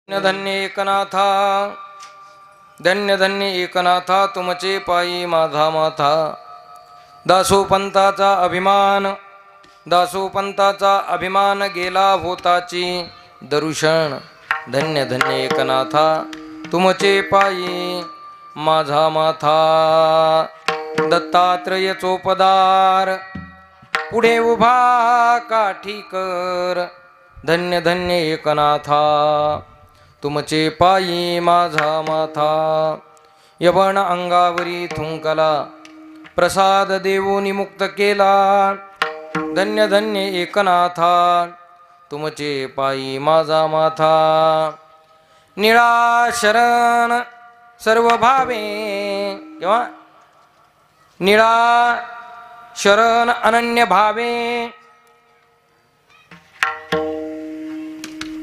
धन्य एकनाथा, धन्य धन्य एकनाथा, तुमचे पायी माझा माथा. दासोपंताचा अभिमान, दासोपंताचा अभिमान गेला होताची दरुशन. धन्य धन्य एकनाथा, तुमचे पायी माझा माथा. दत्तात्रय चोपदार पुढे उभा काठी कर. धन्य धन्य एकनाथा, तुमचे पायी माझा माथा. यवन अंगावरी थुंकला, प्रसाद देवोनी मुक्त केला. धन्य धन्य एकनाथा, तुमचे पायी माझा माथा. निळा शरण सर्व भावे, किंवा निळा शरण अनन्य भावे.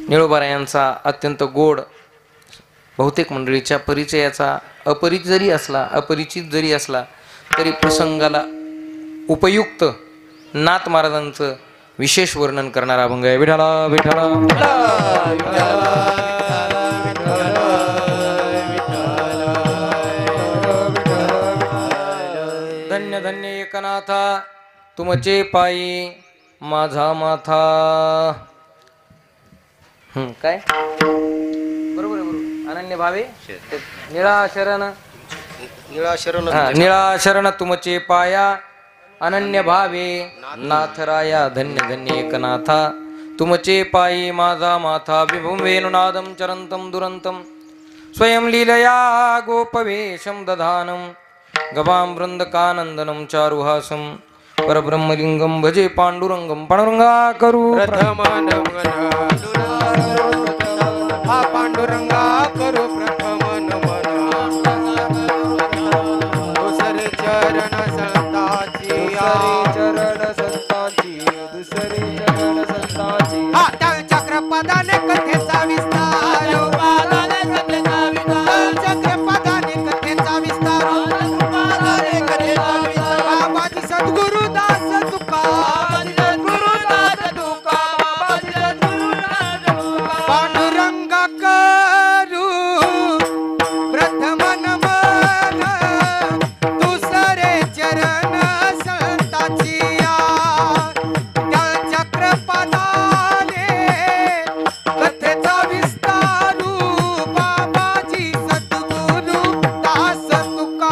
निळोबारायांचा अत्यंत गोड, बहुतेक मंडळीच्या परिचयाचा अपरिचित जरी असला तरी प्रसंगाला उपयुक्त नाथ महाराजांचं विशेष वर्णन करणारा अभंग आहे. विठाला विठाला धन्य धन्य एकनाथा, तुमचे पायी माझा माथा. काय बरोबर आहे, बरोबर. अनन्य भावे निळा शरण, निळा शरण तुमचे पाया. अनन्य भावे नाथराया. धन्य धन्य एकनाथा, तुमचे पायी माझा माथा. विभुं वेणुनादं चरन्तं दुरन्तं स्वयं लीलया गोपवेशं दधानं. गवां वृन्दकानन्दनं चारुहासं परब्रह्मलिंगं भजे पांडुरंगं. पांडुरंगा करू पांडुरंगा करू प्रथम नमन. दुसरे चरण संताची, चरण संतांची, दुसरे चरण संतांची. चक्रपदाने कथेचा विस्तार, चक्रपदाने कथेचा विस्तार. बाबाजी सद्गुरु दास तुका, पांडुरंगा करू प्रथम नमन. दुसरे चरण संताची, त्या चक्रपदाने कथेचा विस्तारू. बाबाजी सद्गुरु दास तुका.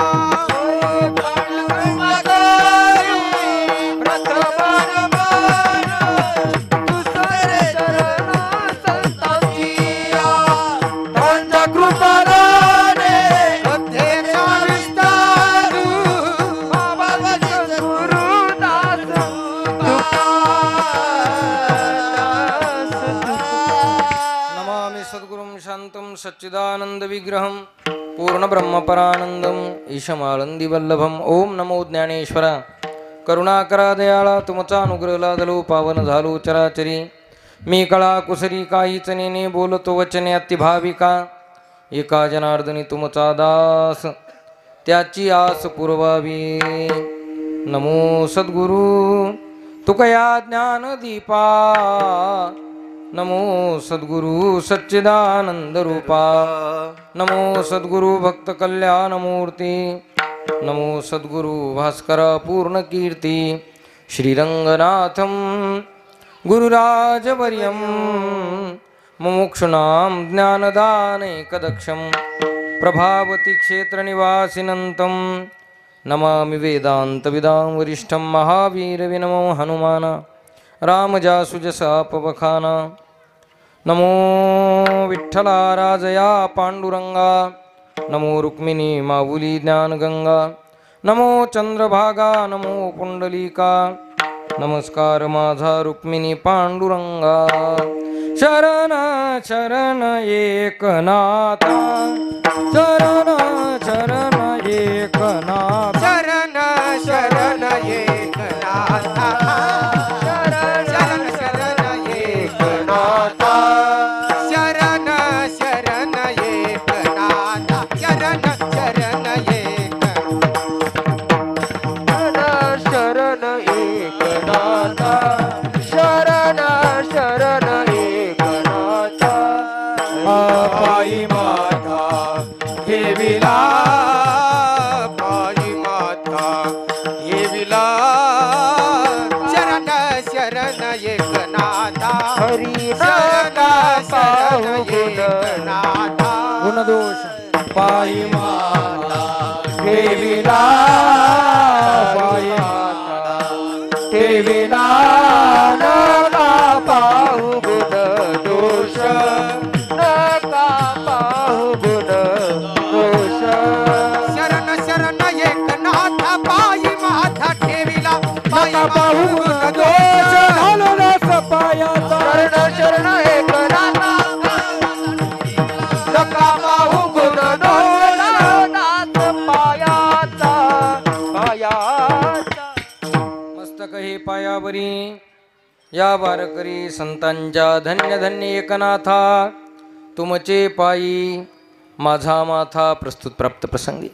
सच्चिदानंद विग्रहं पूर्ण ब्रह्मपरानंदम ईशमानंदी वल्लभम. ओम नमो ज्ञानेश्वरा. करुणाकरा दयाळा, तुमचा अनुग्रह लादलो पावन झालो चराचरी. मी कळा कुसरी काहीच नेने, बोलतो वचने अतिभाविका. एका जनार्दनी तुमचा दास, त्याची आस पुरवावी. नमो सद्गुरु तुकया ज्ञान दीपा. नमो सद्गुरु सच्चिदानंद रूपा. नमो सद्गुरु भक्त कल्याण मूर्ती. नमो सद्गुरु भास्कर पूर्ण कीर्ती. श्रीरंगनाथं गुरुराजवर्यं मुमुक्षूणां ज्ञानदानैकदक्षं प्रभावती क्षेत्रनिवासिनं. नमामि वेदान्तविदां वरिष्ठं महावीरविनमो हनुमान रामजासुजसापवखाना. नमो विठ्ठला राजया पांडुरंगा. नमो रुक्मिणी माऊली ज्ञानगंगा. नमो चंद्रभागा, नमो पुंडलिका. नमस्कार माझा रुक्मिणी पांडुरंगा. शरण शरण एकनाथा, शरण शरण एकनाथा. शरण शरण एकनाथा, शरण पायी माथा ठेविला पायी माथा ठेविला शरण शरण एकनाथा हरी शरण एकनाथा गुणदोष पायी माता ठेविला पायी माता ठेविला नका पाहू गुण दोष नका पाहू गुण दोष शरण शरण एकनाथा पायी माता ठेविला पायी पाहू गुण दोष घालून पायाचा शरण शरण एकनाथा नका पाहू गुण दोष पायाचा पायाचा मस्तक हे पायावरी या वारकरी संतांच्या धन्य धन्य एकनाथा तुमचे पायी माझा माथा प्रस्तुत प्राप्त प्रसंगी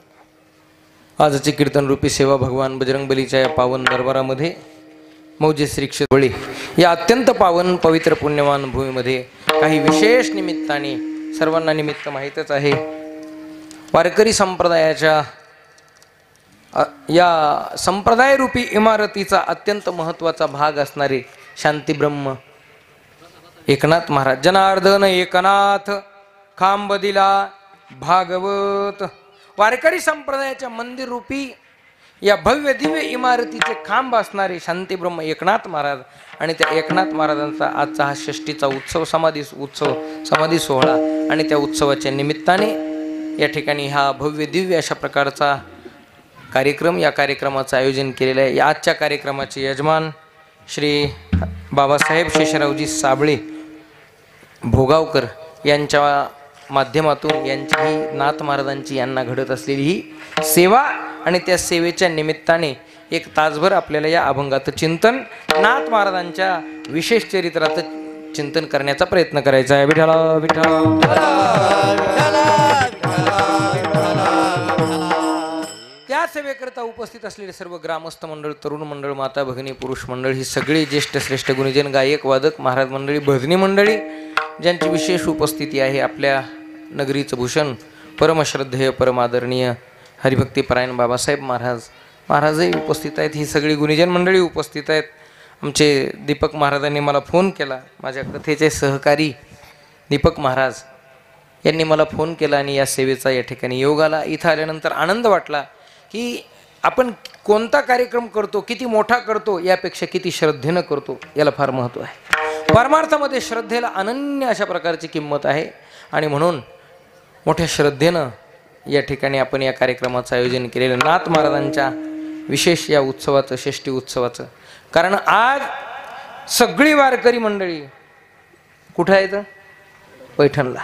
आजची कीर्तन रूपी सेवा भगवान बजरंगबलीच्या या पावन दरबारामध्ये मौजे श्री क्षेत्रबळी या अत्यंत पावन पवित्र पुण्यवान भूमीमध्ये काही विशेष निमित्ताने सर्वांना निमित्त माहीतच आहे वारकरी संप्रदायाच्या या संप्रदाय रूपी इमारतीचा अत्यंत महत्त्वाचा भाग असणारे शांतीब्रह्म एकनाथ महाराज जनार्दन एकनाथ खांब दिला भागवत वारकरी संप्रदायाच्या मंदिर रूपी या भव्य दिव्य इमारतीचे खांब असणारे शांतीब्रह्म एकनाथ महाराज आणि त्या एकनाथ महाराजांचा आजचा हा षष्टीचा उत्सव समाधी सोहळा आणि त्या उत्सवाच्या निमित्ताने या ठिकाणी हा भव्य दिव्य अशा प्रकारचा कार्यक्रम या कार्यक्रमाचं आयोजन केलेलं आहे. या आजच्या कार्यक्रमाचे यजमान श्री बाबासाहेब शेषरावजी साबळे भोगावकर यांच्या माध्यमातून यांची ही नाथ महाराजांची यांना घडत असलेली ही सेवा आणि त्या सेवेच्या निमित्ताने एक तासभर आपल्याला या अभंगाचं चिंतन नाथ महाराजांच्या विशेष चरित्राचं चिंतन करण्याचा प्रयत्न करायचा आहे. विठ्ठला त्या सेवेकरता उपस्थित असलेले सर्व ग्रामस्थ मंडळ तरुण मंडळ माता भगिनी पुरुष मंडळ ही सगळी ज्येष्ठ श्रेष्ठ गुणीजन गायक वादक महाराज मंडळी भजनी मंडळी ज्यांची विशेष उपस्थिती आहे आपल्या नगरीचं भूषण परमश्रद्धेय परमादरणीय हरिभक्तीपरायण बाबासाहेब महाराजही उपस्थित आहेत. ही सगळी गुणीजन मंडळी उपस्थित आहेत. आमचे दीपक महाराजांनी मला फोन केला माझ्या कथेचे सहकारी दीपक महाराज यांनी मला फोन केला आणि या सेवेचा या ठिकाणी योग आला. इथं आल्यानंतर आनंद वाटला की आपण कोणता कार्यक्रम करतो किती मोठा करतो यापेक्षा किती श्रद्धेनं करतो याला फार महत्त्व आहे. परमार्थामध्ये श्रद्धेला अनन्य अशा प्रकारची किंमत आहे आणि म्हणून मोठ्या श्रद्धेनं या ठिकाणी आपण या कार्यक्रमाचं आयोजन केलेलं नाथ महाराजांच्या विशेष या उत्सवाचं षष्टी उत्सवाचं. कारण आज सगळी वारकरी मंडळी कुठं आहेत पैठणला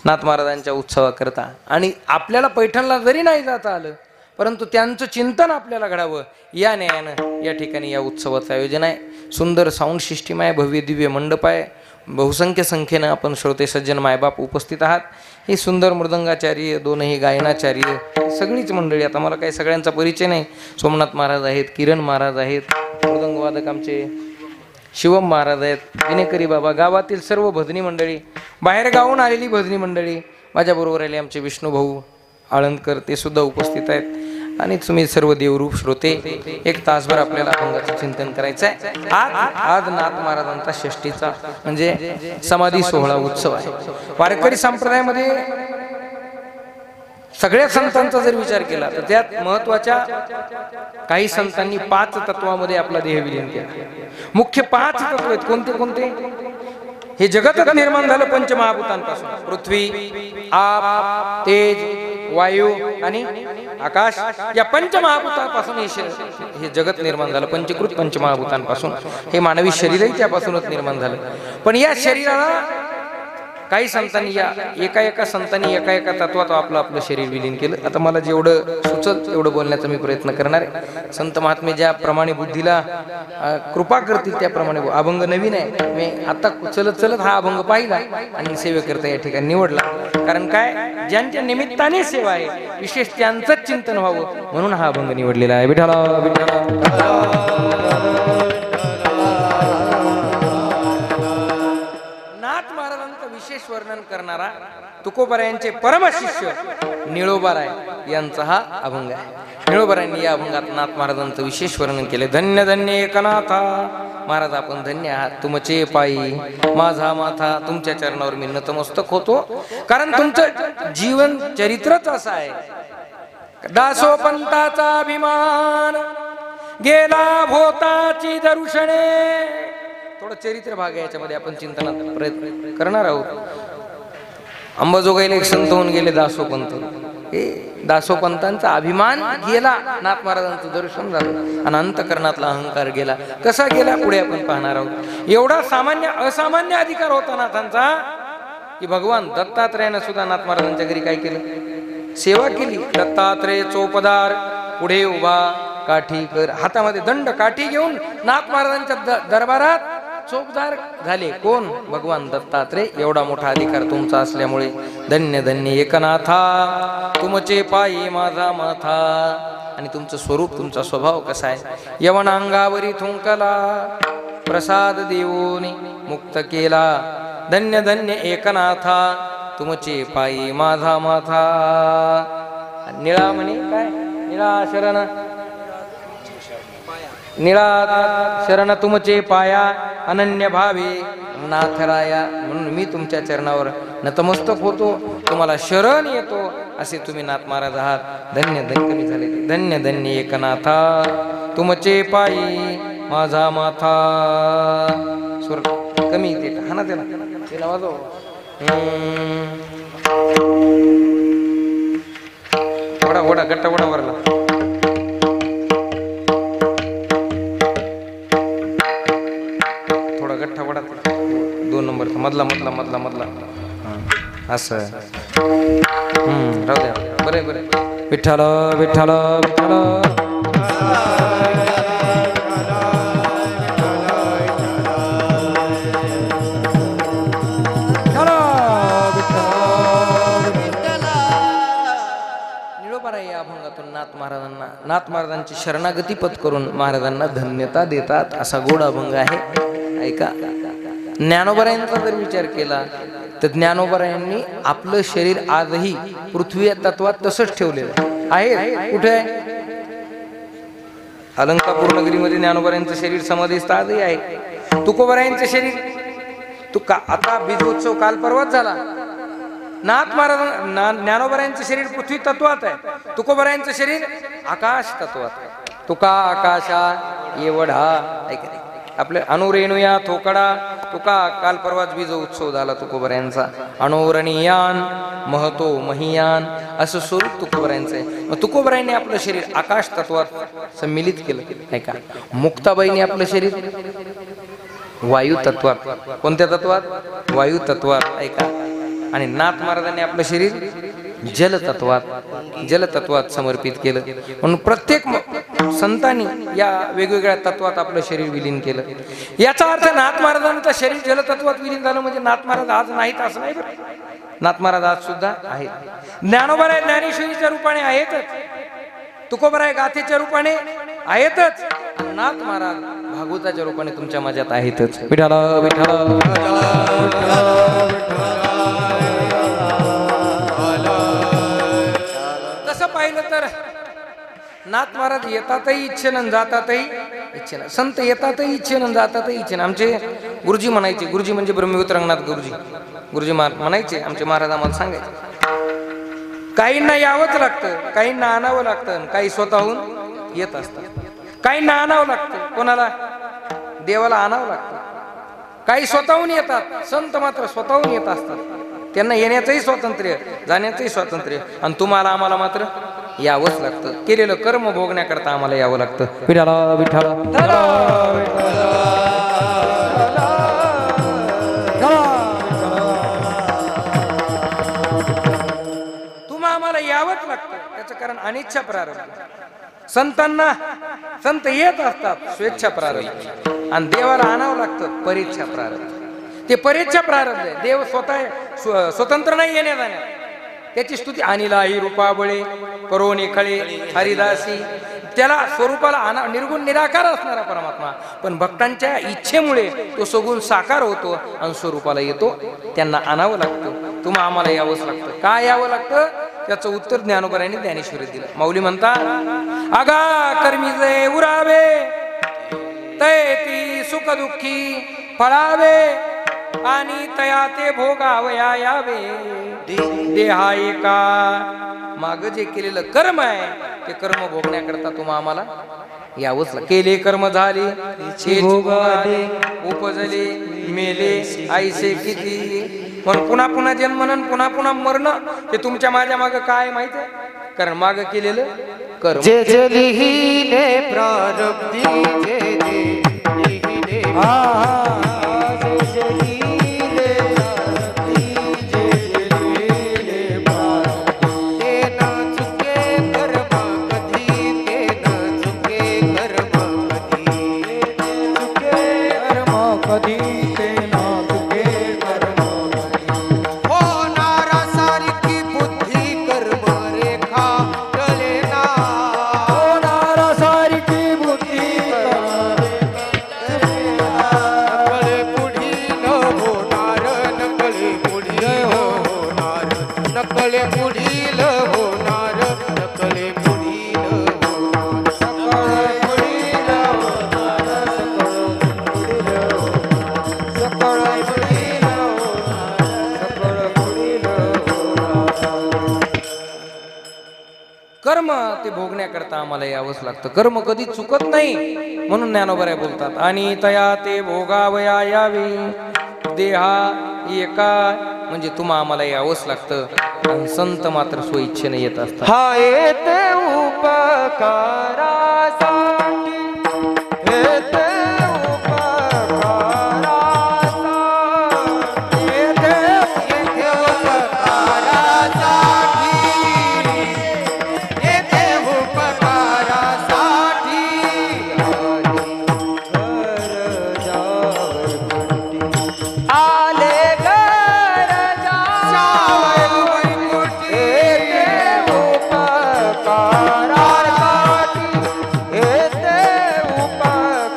नाथ महाराजांच्या उत्सवाकरता आणि आपल्याला पैठणला जरी नाही जाता आलं परंतु त्यांचं चिंतन आपल्याला घडावं या न्यायानं या ठिकाणी या उत्सवाचं आयोजन आहे. सुंदर साऊंड सिस्टीम आहे भव्य दिव्य मंडप आहे बहुसंख्य संख्येनं आपण श्रोते सज्जन मायबाप उपस्थित आहात. ही सुंदर मृदंगाचार्य दोनही गायनाचार्य सगळीच मंडळी आता मला काही सगळ्यांचा परिचय नाही. सोमनाथ महाराज आहेत किरण महाराज आहेत मृदंगवादक आमचे शिवम महाराज आहेत विनेकरी बाबा गावातील सर्व भजनी मंडळी बाहेर गावून आलेली भजनी मंडळी माझ्याबरोबर आले आमचे विष्णुभाऊ आळंदकर ते सुद्धा उपस्थित आहेत आणि तुम्ही सर्व देवरूप श्रोते एक तासभर आपल्याला अभंगाचं चिंतन करायचं आहे. आज नाथ महाराजांचा षष्टीचा म्हणजे समाधी सोहळा उत्सव आहे. वारकरी संप्रदायामध्ये सगळ्या संतांचा जर विचार केला तर त्यात महत्वाच्या काही संतांनी 5 तत्वामध्ये आपला देह विलीन केला. मुख्य 5 तत्व आहेत. कोणते कोणते? हे जगत निर्माण झालं पंचमहाभूतांपासून पृथ्वी आप तेज वायू आणि आकाश या पंचमहाभूतांपासून हे जगत निर्माण झालं. पंचकृत पंचमहाभूतांपासून हे मानवी शरीरही त्यापासूनच निर्माण झालं. पण या शरीराला काही संतांनी या एका संतांनी एका तत्वात आपलं शरीर विलीन केलं. आता मला जेवढं सुचत तेवढं बोलण्याचा मी प्रयत्न करणार आहे. संत महात्मे ज्याप्रमाणे बुद्धीला कृपा करतील त्याप्रमाणे अभंग नवीन आहे. मी आता चलत हा अभंग पाहिला आणि सेवेकरता या ठिकाणी निवडला. कारण काय ज्यांच्या निमित्ताने सेवा आहे विशेष त्यांचंच चिंतन व्हावं म्हणून हा अभंग निवडलेला आहे. विठ्ठला नाथ महाराजांचं विशेष वर्णन करा करणारा तुकोबारायांचे परमशिष्य निळोबाराय यांचा हा अभंग आहे. निळोबारायांनी या अभंगात नाथ महाराजांचं विशेष वर्णन केले. धन्य धन्य एकनाथा महाराज, आपण धन्य आहात. तुमचे पायी माझा माथा, तुमच्या चरणावर मी नतमस्तक होतो. कारण तुमचं जीवन चरित्रच असं आहे. दासोपंताचा अभिमान गेला भोताची दर्शने. थोडं चरित्र भाग आहे याच्यामध्ये, आपण चिंतनात प्रयत्न करणार आहोत. अंबाजोगाईला एक संत होऊन गेले दासोपंत. हे दासोपंतांचा अभिमान गेला, नाथ महाराजांचं दर्शन झालं आणि अंतकरणातला अहंकार गेला. कसा गेला पुढे आपण पाहणार आहोत. एवढा असामान्य अधिकार होता नाथांचा की भगवान दत्तात्रयानं सुद्धा नाथ महाराजांच्या घरी काय केलं, सेवा केली. दत्तात्रेय चोपदार पुढे उभा, काठी कर हातामध्ये दंड काठी घेऊन नाथ महाराजांच्या दरबारात चोपदार झाले. कोण? भगवान दत्तात्रेय. एवढा मोठा अधिकार तुमचा असल्यामुळे धन्य धन्य एकनाथा, तुमचे पायी माझा माथा. आणि तुमचं स्वरूप, तुमचा स्वभाव कसा आहे. यवन अंगावरी थुंकला, प्रसाद देऊनी मुक्त केला. धन्य धन्य एकनाथा, तुमचे पायी माझा माथा. निळा म्हणे काय, निळा शरण, निळा शरण तुमचे पाया, अनन्य भावे नाथराया. म्हणून मी तुमच्या चरणावर नतमस्तक होतो, तुम्हाला शरण येतो. असे तुम्ही नाथ महाराज आहात. धन्य धन्य कमी झाले. धन्य धन्य एकनाथा, तुमचे पायी माझा माथा. स्वर कमी ते हा ना, त्याला वाजव. वडा वडा गट्टा वडा वरला. गठ्ठा वडा 2 नंबरचा मधला मधला मधला मधला असं राहू द्या. बरे बरे. विठ्ठल विठ्ठल विठ्ठल. निळोबाराय या अभंगातून नाथ महाराजांची शरणागती पत्करून महाराजांना धन्यता देतात. असा गोड अभंग आहे. ऐका, ज्ञानोबारायांचा जर विचार केला तर ज्ञानोबारायांनी आपलं शरीर आजही पृथ्वी या तत्वात तसंच ठेवलेलं आहे. कुठे आहे? अलंकापूर नगरीमध्ये ज्ञानोबारायांचं शरीर समाधीस्थ आजही आहे. तुकोबारायांचं शरीर आता बीजोत्सव काल परवाच झाला. नाथ महाराज ज्ञानोबारायांचं शरीर पृथ्वी तत्वात आहे, तुकोबारायांचं शरीर आकाश तत्वात आहे. तुका आकाशा एवढा. ऐका, आपले अनुरेणुया थोकडा. तुका काल परवाच बीज उत्सव झाला तुकोबारायांचा. अणोरणीयान महतो महियान असं स्वरूप तुकोबारायांचं आहे. मग तुकोबारायांनी आपलं शरीर आकाश तत्वात सम्मिलित केलं. ऐका, मुक्ताबाईंनी आपलं शरीर वायू तत्वात. कोणत्या तत्वात? वायू तत्वात. ऐका, आणि नाथ महाराजांनी आपलं शरीर जलतत्वात समर्पित केलं. म्हणून प्रत्येक संतांनी या वेगवेगळ्या तत्वात आपलं शरीर विलीन केलं. याचा अर्थ नाथ महाराजांचं शरीर जलतत्वात विलीन झालं म्हणजे नाथ महाराज आज नाहीत असं नाही. नाथ महाराज आज सुद्धा आहेत. ज्ञानोबाराय ज्ञानेश्वरीच्या रूपाने आहेतच, तुकोबाराय गाथेच्या रूपाने आहेतच, नाथ महाराज भागवताच्या रूपाने तुमच्या माझ्यात आहेतच. विठ्ठल विठ्ठल. तसं पाहिलं तर नाथ महाराज येतातही इच्छेनं, जातातही इच्छेनं. संत येतातही इच्छेनं, जातातही इच्छेनं. आमचे गुरुजी म्हणायचे, गुरुजी म्हणजे ब्रह्मवित रंगनाथ गुरुजी म्हणायचे, आमचे महाराज आम्हाला सांगायचे, काहींना यावंच लागतं, काहींना आणावं लागतं, काही स्वतःहून येत असतात. काहींना आणावं लागतं, कोणाला? देवाला आणावं लागतं. काही स्वतःहून येतात, संत मात्र स्वतःहून येत असतात. त्यांना येण्याचंही स्वातंत्र्य, जाण्याचंही स्वातंत्र्य. आणि तुम्हाला आम्हाला मात्र यावंच लागतं. केलेलं कर्म भोगण्याकरता आम्हाला यावं लागतं. विठ्ठल विठ्ठल. तुम्हा आम्हाला यावंच लागतं. त्याचं कारण अनिच्छा प्रारंभ. संतांना संत येत असतात स्वेच्छा प्रारंभ, आणि देवाला आणावं लागतं परीक्षा प्रारंभ. ते परीक्षा प्रारंभ आहे. देव स्वतः स्वतंत्र नाही येण्या जाण्यात. त्याची स्तुती अनिलाही रूपाबळे परोने खळे हरिदासी. त्याला स्वरूपाला निर्गुण निराकार असणारा परमात्मा, पण भक्तांच्या इच्छेमुळे तो सगुण साकार होतो आणि स्वरूपाला येतो. त्यांना आणावं लागतं. तुम्हा आम्हाला यावंच लागतं. काय यावं लागतं त्याचं उत्तर ज्ञानोबरांनी ज्ञानेश्वरीत दिलं. माऊली म्हणता आगा कर्मी जे उरावे तय ती सुख दुःखी फळावे आणि तया ते भोगावया यावे. देहा एका माग जे केलेलं कर्म आहे ते कर्म भोगण्याकरता तुम्हा आम्हाला यावंच लागतं. केले कर्म झाले भोगाले उपजले मेले आईसे किती. पण पुन्हा पुन्हा जन्मन पुन्हा पुन्हा मरणं हे तुमच्या माझ्या माग काय माहिती आहे. कारण माग केलेलं कर्म जे जे लिहिले प्रारब्धी जे जे लिहिले जे जे लिहिले प्रारब्धी जे जे लिहिले प्रारब्धी ते न चुके कर्म कधी ते न चुके कर्म कधी चुके कर्म कधी ते न चुके कर्म कधी. होणारा सारखी बुद्धी कर्म रेखा टळेना. होणारा सारखी बुद्धी नकळे पुढील होणार नकळे पुढील होणार नकळे पुढील होणार नकळे पुढील होणार सकळ पुढील होणार सकळ पुढील होणार सकळ पुढील होणार. कर्म ते भोगण्याकरता आम्हाला यावंच लागतं. कर्म कधी चुकत नाही म्हणून ज्ञानोबराय बोलतात आणि तया ते भोगावया यावे. देहा एका म्हणजे तुम्हा आम्हाला यावंच लागतं. आणि संत मात्र स्वइच्छेने येत असतात. हा येते उपकारासाठी येते उपकारासाठी येते उपकारासाठी येते उपकारासाठी. आले घर जावई वैकुंठी. येते उपकारासाठी येते उपकारासाठी.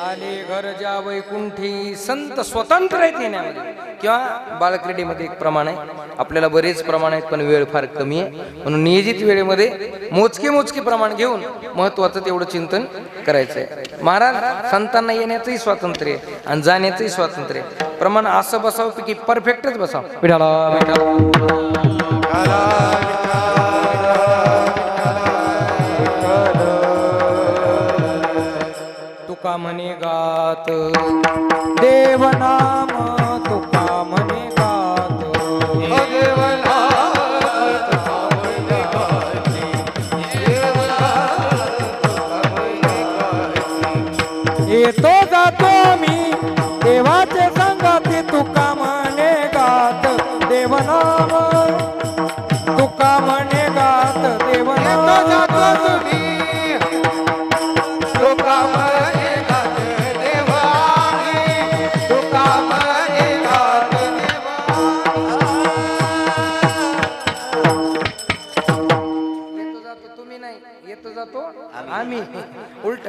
आले घर जा वैकुंठी. संत स्वतंत्र आहेत येण्यामध्ये किंवा बालक्रीडेमध्ये एक प्रमाण आहे. आपल्याला बरेच प्रमाण आहेत पण वेळ फार कमी आहे म्हणून नियोजित वेळेमध्ये मोजके प्रमाण घेऊन महत्वाचं तेवढं चिंतन करायचं आहे. महाराज संतांना येण्याचंही स्वातंत्र्य आहे आणि जाण्याचंही स्वातंत्र्य आहे. प्रमाण असं बसावं की परफेक्टच बसावं. विठाला तुका म्हणे गात देवनाम तुका म्हणे गात. येतो जातो मी देवाचे संगती तुका म्हणे गात. देवनाम तुका म्हणे गात. देवनाम जातो तुम्ही तुका म्हणे गात देवा. तुका म्हणे गात देवा. येतो जातो तुम्ही नाही येतो जातो आम्ही. उलट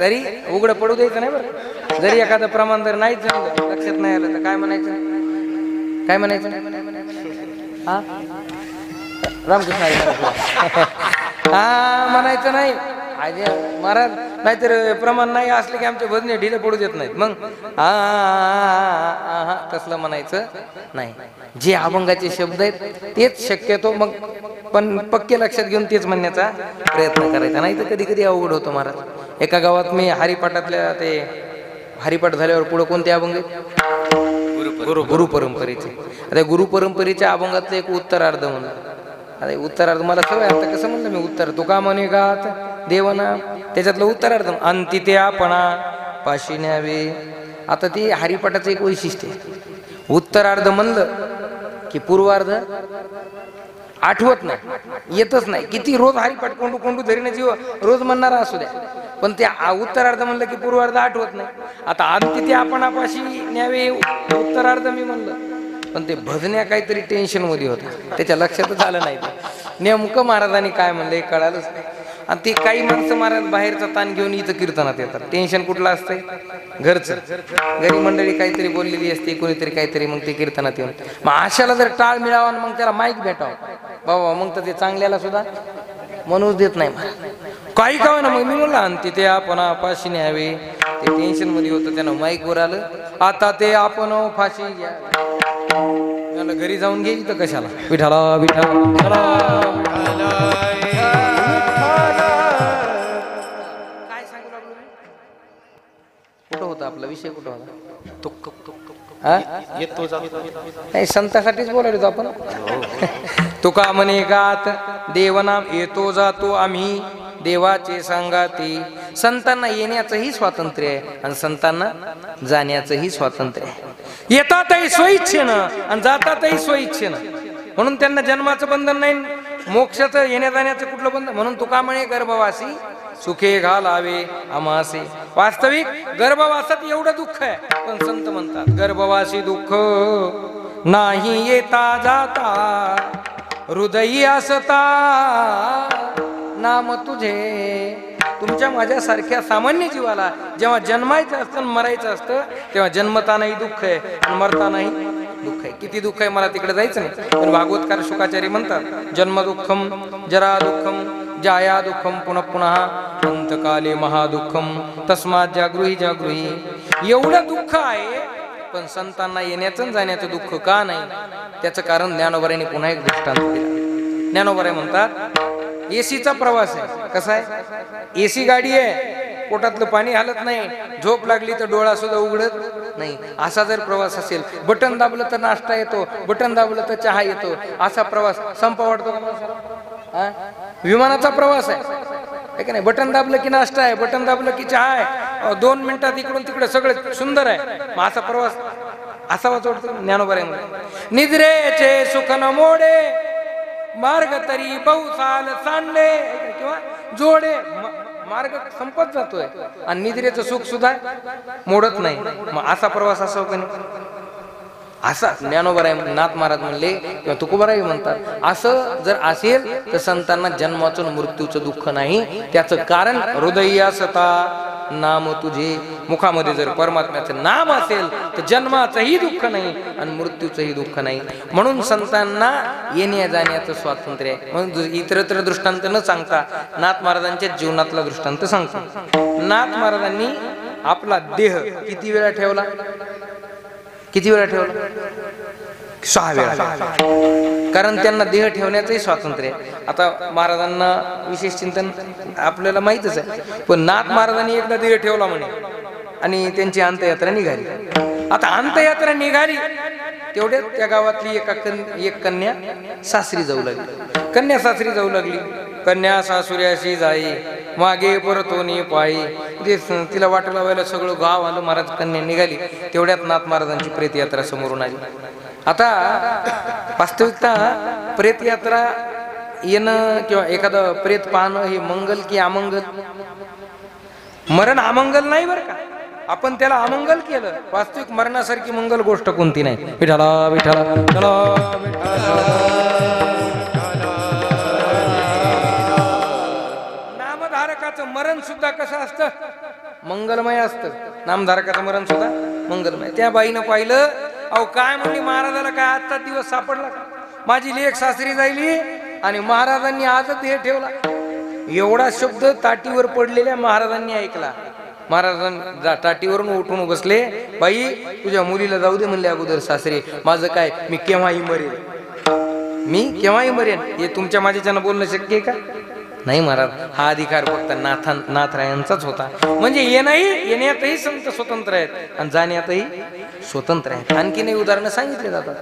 तरी उघड पडू द्यायचं नाही बरं. जरी एखादं प्रमाण जर नाहीच जमलं लक्षात नाही आलं तर काय म्हणायचं काय म्हणायचं हा रामकृष्ण हरी. हा म्हणायचं नाही आज महाराज. नाहीतर प्रमाण नाही असले की आमचे भजने ढिले पडू देत नाहीत. मग हा तसलं म्हणायचं नाही. जे अभंगाचे शब्द आहेत तेच शक्यतो मग पण पक्के लक्षात घेऊन तेच म्हणण्याचा प्रयत्न करायचा. नाही तर कधी कधी अवघड होतो महाराज. एका गावात मी हरिपाठातल्या ते हरिपाठ झाल्यावर पुढे कोणते अभंग आहेत गुरु परंपरेचे. आता गुरु परंपरेच्या अभंगातलं एक उत्तरार्ध म्हणलं. आता उत्तरार्ध मला सवय आता कसं म्हणलं मी उत्तर तुका म्हणे गात देवना त्याच्यातलं उत्तरार्ध अंती ते आपणा पाशी न्यावे. आता ते हरिपाठाचं एक वैशिष्ट्य आहे. उत्तरार्ध म्हणलं की पूर्वार्ध आठवत नाही येतच नाही. किती रोज हरिपाठ कोंडू कोंडू धरीने जीव रोज म्हणणारा असू द्या पण ते उत्तरार्ध म्हणलं की पूर्वार्ध आठवत नाही. आता अंती ते आपणापाशी न्यावे उत्तरार्ध मी म्हणलं पण ते भजन्या काहीतरी टेन्शन मध्ये होता त्याच्या लक्षातच आलं नाही. नेमकं महाराजांनी काय म्हणलं हे कळालंच नाही. आणि ते काही माणसं महाराज बाहेरचा ताण घेऊन इथं कीर्तनात येतात. टेन्शन कुठलं असतंय? घरचं. घरी मंडळी काहीतरी बोललेली असते, कोणीतरी काहीतरी, मग ते कीर्तनात येऊन मग अशाला जर टाळ मिळावा मग त्याला माईक भेटावं बाबा, मग तर ते चांगल्याला सुद्धा म्हणूच देत नाही काही काय ना. मग मी म्हणलं आणि तिथे आपण फाशी न्यावे, ते टेन्शन मध्ये होतं, त्यानं माईक वर आलं, आता ते आपण फाशी घ्या. घरी जाऊन घ्यायची तर कशाला? विठाला विठाला विठाला काय सांगू लागलो मी? कुठं होता आपला विषय? कुठं होता? नाही, संतासाठीच बोलायलो आपण. तुका म्हणे गात देवनाम येतो जातो आम्ही देवाचे सांगाती. संतांना येण्याचंही स्वातंत्र्य आहे आणि संतांना जाण्याचंही स्वातंत्र्य आहे. येतातही स्वइच्छेनं आणि जातातही स्वइच्छेनं. म्हणून त्यांना जन्माचं बंधन नाही, मोक्षाचं येण्या जाण्याचं कुठलं बंधन. म्हणून तुका म्हणे गर्भवासी सुखे घालावे आमासे. वास्तविक गर्भवासात एवढं दुःख आहे, पण संत म्हणतात गर्भवासी दुःख नाही येता जाता हृदयी असता नाम तुझे. तुमच्या माझ्यासारख्या सामान्य जीवाला जेव्हा जन्मायचं असतं आणि मरायचं असतं तेव्हा जन्मतानाही दुःख आहे आणि मरतानाही दुःख आहे. किती दुःख आहे, मला तिकडे जायचं नाही. पण भागवतकार शुकाचार्य म्हणतात जन्म दुःखम जरा दुःखम जाया दुःखम पुनः पुन्हा अंतकाले महादुःखम तस्मात जागृही जागृही. एवढं दुःख आहे, पण संतांना येण्याचं आणि जाण्याचं दुःख का नाही? त्याचं कारण ज्ञानोबारांनी पुन्हा एक दृष्टांत दिला. ज्ञानोबाराय म्हणतात एसीचा प्रवास आहे. कसा आहे? एसी गाडी आहे, पोटातलं पाणी हालत नाही, झोप लागली तर डोळा सुद्धा उघडत नाही. असा जर प्रवास असेल, बटन दाबलं तर नाश्ता येतो, बटन दाबलं तर चहा येतो, असा प्रवास संपा वाटतो का? विमानाचा प्रवास आहे का नाही? बटन दाबलं की नाश्ता आहे, बटन दाबलं की चहा आहे, 2 मिनिटात इकडून तिकडे सगळं सुंदर आहे. मग असा प्रवास असावाच वाटतो. ज्ञानोबारांमध्ये निद्रेचे सुख न मोडे मार्ग तरी बहुसाल सांडले किंवा जोडे. मार्ग संपत जातोय आणि निद्रेचं सुख सुद्धा मोडत नाही. मग असा प्रवास असावा का नाही? असा ज्ञानोबाराय नाथ महाराज म्हणले किंवा तुकोबाराय म्हणतात, असं जर असेल तर संतांना जन्माचं मृत्यूचं दुःख नाही. त्याचं कारण हृदयी असता नाम तुझे. मुखामध्ये जर परमात्म्याचं नाम असेल तर जन्माचंही दुःख नाही आणि मृत्यूचंही दुःख नाही. म्हणून संतांना येण्या जाण्याचं स्वातंत्र्य आहे. म्हणून इतरत्र दृष्टांत न सांगता नाथ महाराजांच्या जीवनातला दृष्टांत सांगतो. नाथ महाराजांनी आपला देह किती वेळा ठेवला? किती वेळा ठेवला? 6 वेळा. कारण त्यांना देह ठेवण्याचंही स्वातंत्र्य आहे. आता महाराजांना विशेष चिंतन आपल्याला माहितच आहे, पण नाथ महाराजांनी एकदा देह ठेवला म्हणे आणि त्यांची अंत्ययात्रा निघाली. आता अंत्ययात्रा निघाली तेवढ्यात त्या गावातली एक कन्या सासरी जाऊ लागली. कन्या सासरी जाऊ लागली. कन्या सासुऱ्याशी जाई मागे परतोनी पायी. तिला वाट लावायला सगळं गाव आलं. महाराज कन्या निघाली तेवढ्यात नाथ महाराजांची प्रेतयात्रा समोरून आली. आता वास्तविकता प्रेतयात्रा येणं किंवा एखादं प्रेत पाहणं हे मंगल की अमंगल? मरण अमंगल नाही बरं का, आपण त्याला अमंगल केलं. वास्तविक मरणासारखी मंगल गोष्ट कोणती नाही. विठाला विठाला नामधारकाचं मरण सुद्धा कसं असतं? मंगलमय असतं. नामधारकाचं मरण सुद्धा मंगलमय. त्या बाईनं पाहिलं, अहो काय म्हणली महाराजाला, काय आजचा दिवस सापडला का? माझी लेक सासरी जायली आणि महाराजांनी आजच हे ठेवला. एवढा शब्द ताटीवर पडलेल्या महाराजांनी ऐकला. महाराजांनी ताटीवरून उठून बसले. बाई तुझ्या मुलीला जाऊ दे म्हणले अगोदर सासरी. माझं काय, मी केव्हाही मरेन, मी केव्हाही मरेन. हे तुमच्या माझ्याच्यानं बोलणं शक्य आहे का? नाही महाराज, हा अधिकार फक्त नाथरायांचाच होता. म्हणजे येण्यातही संत स्वतंत्र आहेत आणि जाण्यातही स्वतंत्र आहेत. आणखीनही उदाहरणं सांगितले जातात.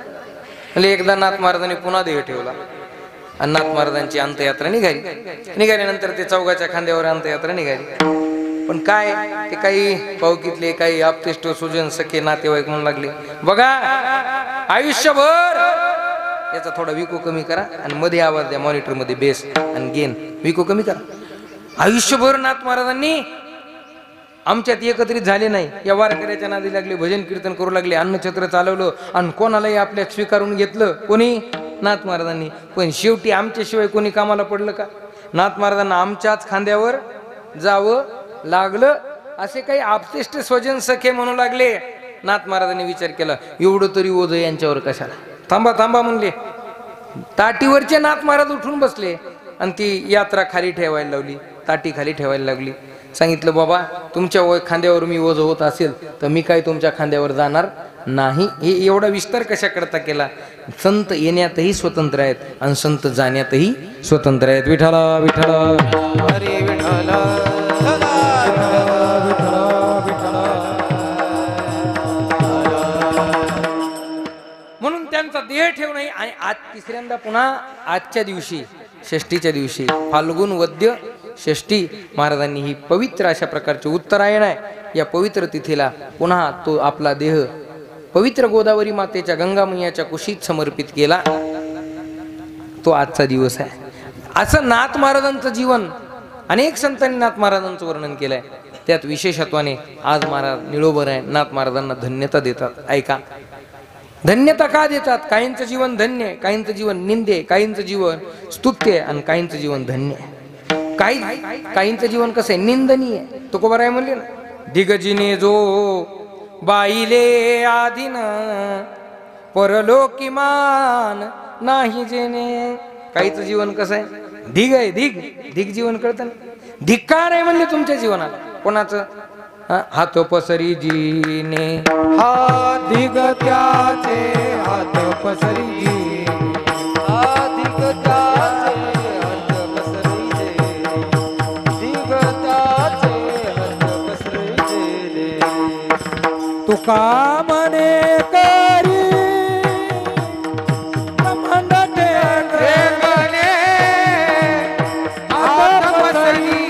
म्हणजे एकदा नाथ महाराजांनी पुन्हा देह ठेवला आणि नाथ महाराजांची अंत्ययात्रा निघाल्यानंतर ते चौघाच्या खांद्यावर अंत्ययात्रा निघाली. पण काय, ते काही पावकीतले काही आपतेष्ट सुजन सखे नातेवाईक म्हणू लागले, बघा आयुष्यभर याचा थोडा विको कमी करा आणि मध्ये आवाज द्या, मॉनिटर मध्ये बेस आणि गेन विको कमी करा. आयुष्यभर नाथ महाराजांनी आमच्यात एकत्रित झाले नाही. या वारकऱ्याच्या नादी लागले, भजन कीर्तन करू लागले, अन्नछत्र चालवलं आणि कोणालाही आपल्यात स्वीकारून घेतलं. कोणी? नाथ महाराजांनी. पण शेवटी आमच्याशिवाय कोणी कामाला पडलं का? नाथ महाराजांना आमच्याच खांद्यावर जावं लागलं. असे काही आपतेष्ट स्वजन सखे म्हणू लागले. नाथ महाराजांनी विचार केला, एवढं तरी ओझ यांच्यावर कशाला. थांबा थांबा म्हणले. ताटीवरचे नाथ महाराज उठून बसले आणि ती यात्रा खाली ठेवायला लावली, ताटी खाली ठेवायला लागली. सांगितलं, बाबा तुमच्या खांद्यावर मी ओझ होत असेल तर मी काय तुमच्या खांद्यावर जाणार नाही. हे एवढा विस्तार कशा करता केला. संत येण्यातही स्वतंत्र आहेत आणि संत जाण्यातही स्वतंत्र आहेत. विठ्ठला विठ्ठला हरी विठ्ठला म्हणून त्यांचा देह ठेव नाही. आणि आज तिसऱ्यांदा पुन्हा आजच्या दिवशी षष्टीच्या दिवशी फाल्गुन वद्य षष्टी महाराजांनी ही पवित्र अशा प्रकारचे उत्तरायण आहे. या पवित्र तिथीला पुन्हा तो आपला देह पवित्र गोदावरी मातेच्या गंगामय्याच्या कुशीत समर्पित केला. तो आजचा दिवस आहे. असं नाथ महाराजांचं जीवन अनेक संतांनी नाथ महाराजांचं वर्णन केलंय. त्यात विशेषत्वाने आज महाराज निळोबर आहे. नाथ महाराजांना धन्यता देतात. ऐका, धन्यता का देतात. काहींचं जीवन धन्य, काहींचं जीवन निंदे, काहींचं जीवन स्तुत्य आणि काहींचं जीवन धन्य. काहींचं जीवन कसं आहे, निंदनीय. तुकोबाराय म्हणले ना, दिगजीने जो बाईले आधीन परलोकिमान नाही जेने. काहीचं जीवन कसं आहे, ढिग आहे. ढिग जीवन कळतं ना. धिक्कार आहे म्हणले तुमच्या जीवनात. कोणाचं, हात पसरी जीने दिग त्याचे हात पसरी जी दिग त्याचे हात पसरी जे दिग त्याचे हात पसरी जे. तुका म्हणे करी ब्रह्मांड टेंगणे हात पसरी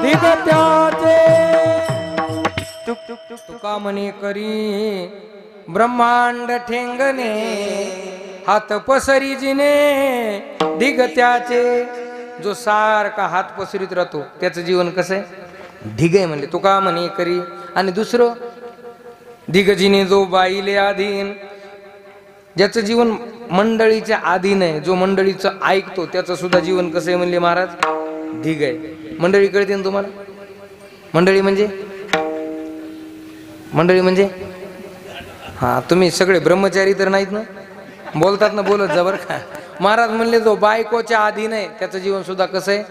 दिग त्याचे तुका म्हणे करी ब्रह्मांड ठेंगणे हात पसरी जिने दिग त्याचे. जो सारखा हात पसरीत राहतो त्याचं जीवन कसं आहे, ढिग आहे म्हणले. तुका म्हणे करी. आणि दुसरं, दिगजीने जो बाईले अधीन, ज्याचं जीवन मंडळीच्या अधीन आहे, जो मंडळीचं ऐकतो त्याचं सुद्धा जीवन कसं आहे म्हणले महाराज, ढिग आहे. मंडळी कळते ना तुम्हाला. मंडळी म्हणजे हा, तुम्ही सगळे ब्रह्मचारी तर नाहीत ना, बोलतात ना, बोलत जा बरं का. महाराज म्हणले जो बायकोच्या अधीन आहे त्याचं जीवन सुद्धा कसं आहे,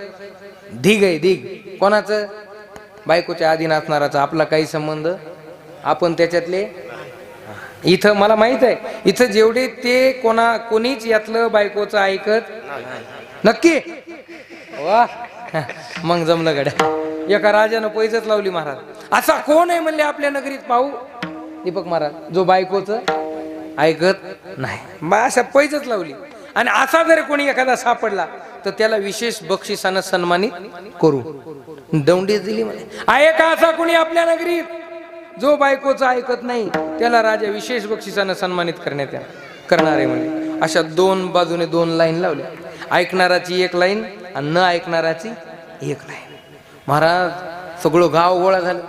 ढिग आहे. ढिग कोणाचं, बायकोच्या अधीन असणाराचा. आपला काही संबंध, आपण त्याच्यातले. इथं मला माहित आहे, इथं जेवढे ते कोणीच यातलं बायकोचं ऐकत नक्की. वा, मग जमलं गड्या. एका राजानं पैजच लावली महाराज. असा कोण आहे म्हणले आपल्या नगरीत, पाहू दीपक महाराज, जो बायकोचं ऐकत नाही. अशा पैजच लावली. आणि असा जर कोणी एखादा सापडला तर त्याला विशेष बक्षिसानं सन्मानित करू. दौंडी दिली म्हणे. आहे का असा कोणी आपल्या नगरीत, जो बायकोचं ऐकत नाही त्याला राजा विशेष बक्षिसानं सन्मानित करणार आहे म्हणे. अशा दोन बाजूने दोन लाईन लावल्या. ऐकणाराची एक लाईन आणि न ऐकणाराची एक लाईन. महाराज सगळं गाव गोळा झालं.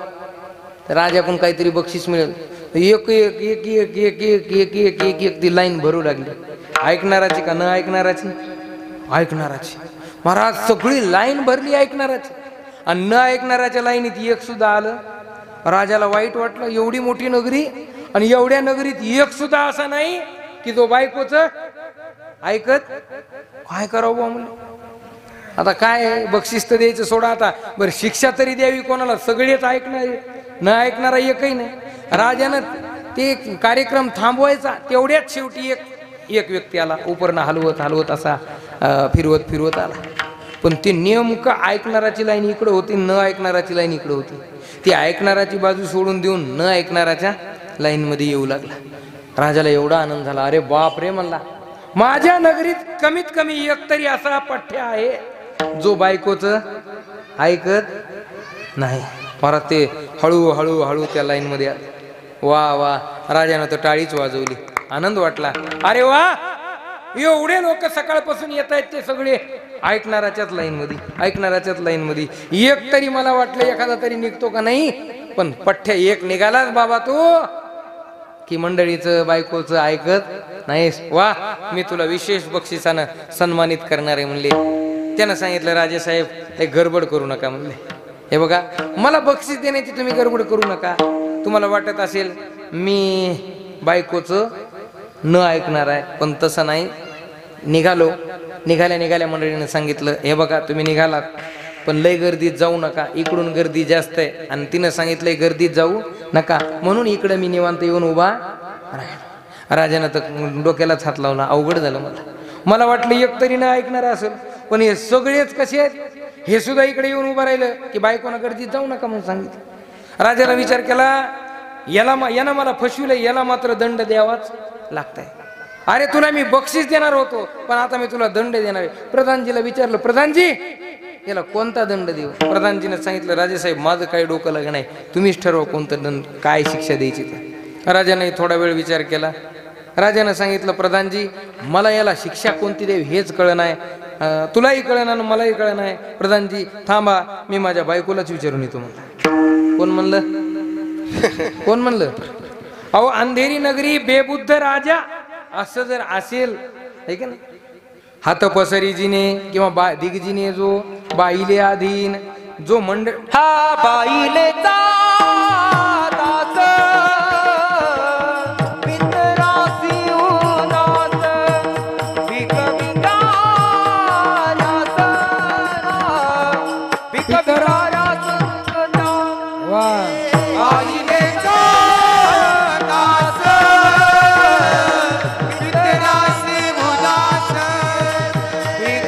राजाकडून काहीतरी बक्षीस मिळेल. एक एक एक एक एक एक एक एक एक एक ती लाईन भरू लागली. ऐकणाराची का न ऐकणाराची, ऐकणाराची. महाराज सगळी लाईन भरली ऐकणाराची. आणि न ऐकणाराच्या लाईनीत एक सुद्धा आलं. राजाला वाईट वाटलं. एवढी मोठी नगरी आणि एवढ्या नगरीत एक सुद्धा असा नाही की जो बायकोचं ऐकत. काय करावं म्हणलं. आता काय बक्षीस तर द्यायचं सोडा. आता बरं शिक्षा तरी द्यावी कोणाला. सगळेच ऐकणारे, न ऐकणारा एकही नाही. राजानं ते कार्यक्रम थांबवायचा. तेवढ्याच शेवटी एक व्यक्ती आला. उपरनं हलवत असा फिरवत आला. पण ते नेमकं ऐकणाराची लाईन इकडं होती, न ऐकणाराची लाईन इकडं होती. ती ऐकणाराची बाजू सोडून देऊन न ऐकणाराच्या लाईन मध्ये येऊ लागला. राजाला एवढा आनंद झाला. अरे बाप रे म्हणला, माझ्या नगरीत कमीत कमी एक तरी असा पठ्ठ्या आहे जो बायकोचं ऐकत नाही. परत ते हळू त्या लाईन मध्ये आले. वा वा, राजानं तर टाळीच वाजवली. आनंद वाटला. अरे वा, एवढे लोक सकाळपासून येत आहेत ते सगळे ऐकणाराच्याच लाईन मध्ये. एक तरी मला वाटलं एखादा तरी निघतो का नाही. पण पठ्ठ्या एक निघालाच बाबा. तो की मंडळीचं बायकोचं ऐकत नाहीस? वा, मी तुला विशेष बक्षिसानं सन्मानित करणार आहे म्हणले. त्यानं सांगितलं राजेसाहेब हे गडबड करू नका म्हणले. हे बघा, मला बक्षीस देण्याची तुम्ही गडबड करू नका. तुम्हाला वाटत असेल मी बायकोचं न ऐकणार आहे, पण तसं नाही. निघाल्या मंडळीनं सांगितलं हे बघा तुम्ही निघालात पण लय गर्दीत जाऊ नका, इकडून गर्दी जास्त आहे. आणि तिनं सांगितलंय गर्दीत जाऊ नका, म्हणून इकडं मी निवांत येऊन उभा राहिलो. राजानं तर डोक्यालाच हात लावला. अवघड झालं मला वाटलं एक तरी न ऐकणार असेल, पण हे सगळेच कसे आहेत, हे सुद्धा इकडे येऊन उभं राहिलं की बायकोनं गर्दीत जाऊ नका म्हणून सांगितलं. राजाला विचार केला यानं मला फसविलं, याला मात्र दंड द्यावाच लागतंय. अरे तुला मी बक्षीस देणार होतो, पण आता मी तुला दंड देणार आहे. प्रधानजीला विचारलं, प्रधानजी याला कोणता दंड देऊ? प्रधानजीने सांगितलं राजेसाहेब माझं काही डोकं लागलं नाही, तुम्हीच ठरवा कोणतं दंड, काय शिक्षा द्यायची ते. राजाने थोडा वेळ विचार केला. राजाने सांगितलं प्रधानजी मला याला शिक्षा कोणती देऊ हेच कळलं नाही, तुलाही कळलं ना मलाही कळलं नाही. प्रधानजी थांबा, मी माझ्या बायकोलाच विचारून येतो म्हणलं. कोण म्हणलं? कोण म्हणलं? अहो अंधेरी नगरी बेबुद्ध राजा असं जर असेल है का नाही, हात पसरीजीने किंवा दिग्जीने जो बाईले अधीन जो मंडळ हा बाईले दास पितरासी उदास भिक भिकाऱ्यास वा बाईले दास पितरासी उदास भिक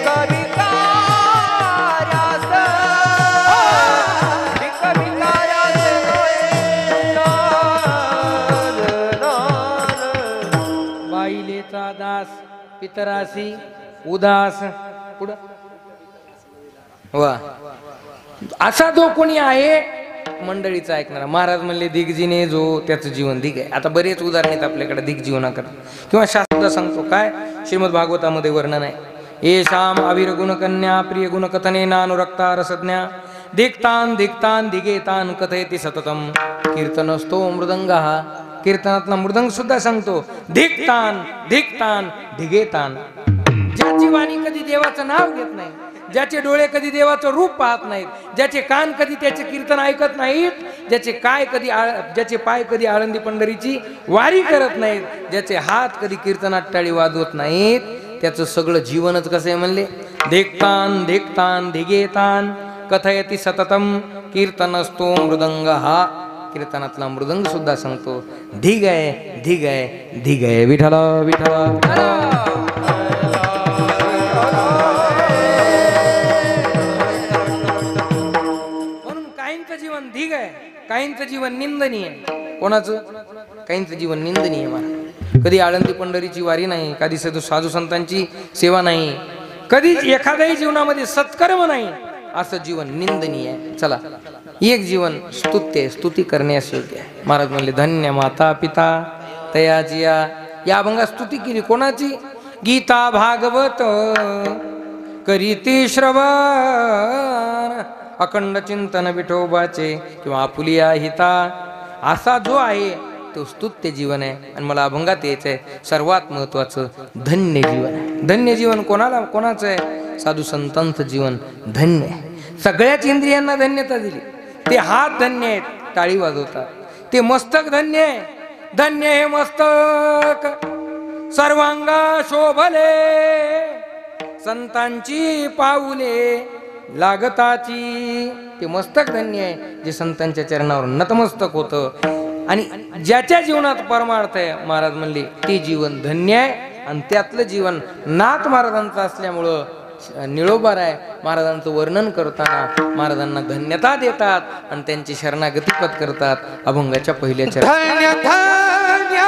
बाईलेचा दास पितरासी उदास. पुढं वा असा जो कोणी आहे मंडळीचं ऐकणार. महाराज म्हणले दिग्जीने जो त्याचं जीवन दिग आहे. आता बरेच उदाहरण आहेत आपल्याकडे दिग्जीवनाकडे, किंवा शास्त्र सांगतो काय श्रीमद भागवतामध्ये वर्णन आहे. येषाम अवीर गुणकन्या प्रिय गुणकथने नानुरक्ता रसज्ञा दिक्तान दिक्तान दिगेतान कथयति सततम कीर्तनस्तो मृदंगः. कीर्तनातला मृदंग सुद्धा सांगतो दिक्तान दिक्तान दिगेतान. ज्याची वाणी कधी देवाचं नाव घेत नाही, ज्याचे डोळे कधी देवाचं रूप पाहत नाहीत, ज्याचे कान कधी त्याचे कीर्तन ऐकत नाहीत, ज्याचे पाय कधी आळंदी पंढरीची वारी करत नाहीत, ज्याचे हात कधी कीर्तनात टाळी वाजवत नाहीत, त्याचं सगळं जीवनच कसं आहे म्हणले देखतान देखतान धिगेतान कथयति सततम कीर्तनस्तो मृदंग. हा कीर्तनातला मृदंग सुद्धा सांगतो धिग आहे धिग आहे धिग आहे. विठला विठला धिग आहे. काहींचं जीवन निंदनीय आहे. कोणाचं? काहींचं जीवन निंदनीय आहे. कधी आळंदी पंढरीची वारी नाही, कधी साधू संतांची सेवा नाही, कधी एखाद्याही जीवनामध्ये सत्कर्म नाही, असं जीवन निंदनीय आहे. चला एक जीवन स्तुत्य स्तुती करण्यास योग्य आहे. महाराज म्हणले धन्य माता पिता तयाची या अभंगात स्तुती केली. कोणाची? गीता भागवत करीती श्रवण अखंड चिंतन विठोबाचे किंवा आपुलिया हिता. असा जो आहे तो स्तुत्य जीवन आहे. आणि मला अभंगात यायचं आहे सर्वात महत्वाचं धन्य जीवन आहे. धन्य जीवन कोणाचं आहे? साधू संतांचं जीवन धन्य आहे. सगळ्याच इंद्रियांना धन्यता दिली. ते हात धन्य आहेत, टाळी वाजवतात. ते मस्तक धन्य आहे, धन्य हे मस्तक सर्वांग शोभले संतांची पाऊले लागताची. ते मस्तक धन्य आहे जे संतांच्या चरणावर नतमस्तक होतं. आणि ज्याच्या जीवनात परमार्थ आहे महाराज म्हणले ते जीवन धन्य आहे. आणि त्यातलं जीवन नाथ महाराजांचं असल्यामुळं निळोबार आहे. महाराजांचं वर्णन करताना महाराजांना धन्यता देतात आणि त्यांची शरणागती पत्करतात. अभंगाच्या पहिल्या धन्य धन्य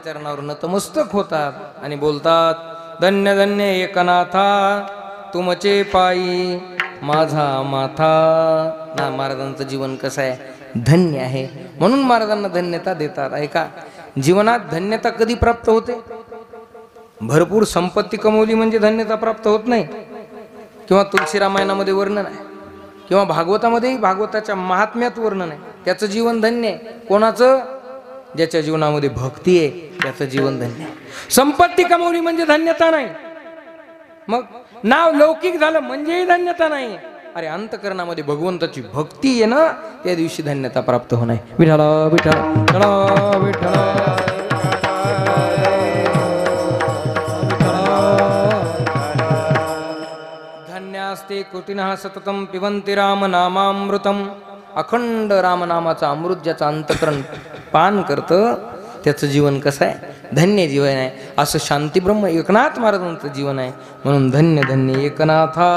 चरणावर नतमस्तक होतात आणि बोलतात, धन्य धन्य एकनाथा तुमचे पायी माझा माथा. ना महाराजांचं जीवन कसं आहे, धन्य आहे, म्हणून महाराजांना धन्यता देतात. ऐका, जीवनात धन्यता कधी प्राप्त होते? भरपूर संपत्ती कमवली म्हणजे धन्यता प्राप्त होत नाही, किंवा तुलसी रामायणामध्ये वर्णन आहे, किंवा भागवतामध्येही भागवताच्या महात्म्यात वर्णन आहे. त्याचं जीवन धन्य आहे. कोणाचं? ज्याच्या जीवनामध्ये भक्ती आहे त्याचं जीवन धन्य आहे. संपत्ती कमवली म्हणजे धन्यता नाही, मग नाव लौकिक झालं म्हणजेही धन्यता नाही. अरे अंतकरणामध्ये भगवंताची भक्ती आहे ना, त्या दिवशी धन्यता प्राप्त होणार. विठ्ठला विठ्ठला विठ्ठला धन्यास्ते कृतिनः सततं पिबन्ति रामनामामृतम्. अखंड रामनामाचा अमृत ज्याचं अंतकरण पान करतं त्याचं जीवन कसं आहे, धन्य जीवन आहे. असं शांतीब्रह्म एकनाथ महाराजांचं जीवन आहे. म्हणून धन्य धन्य एकनाथा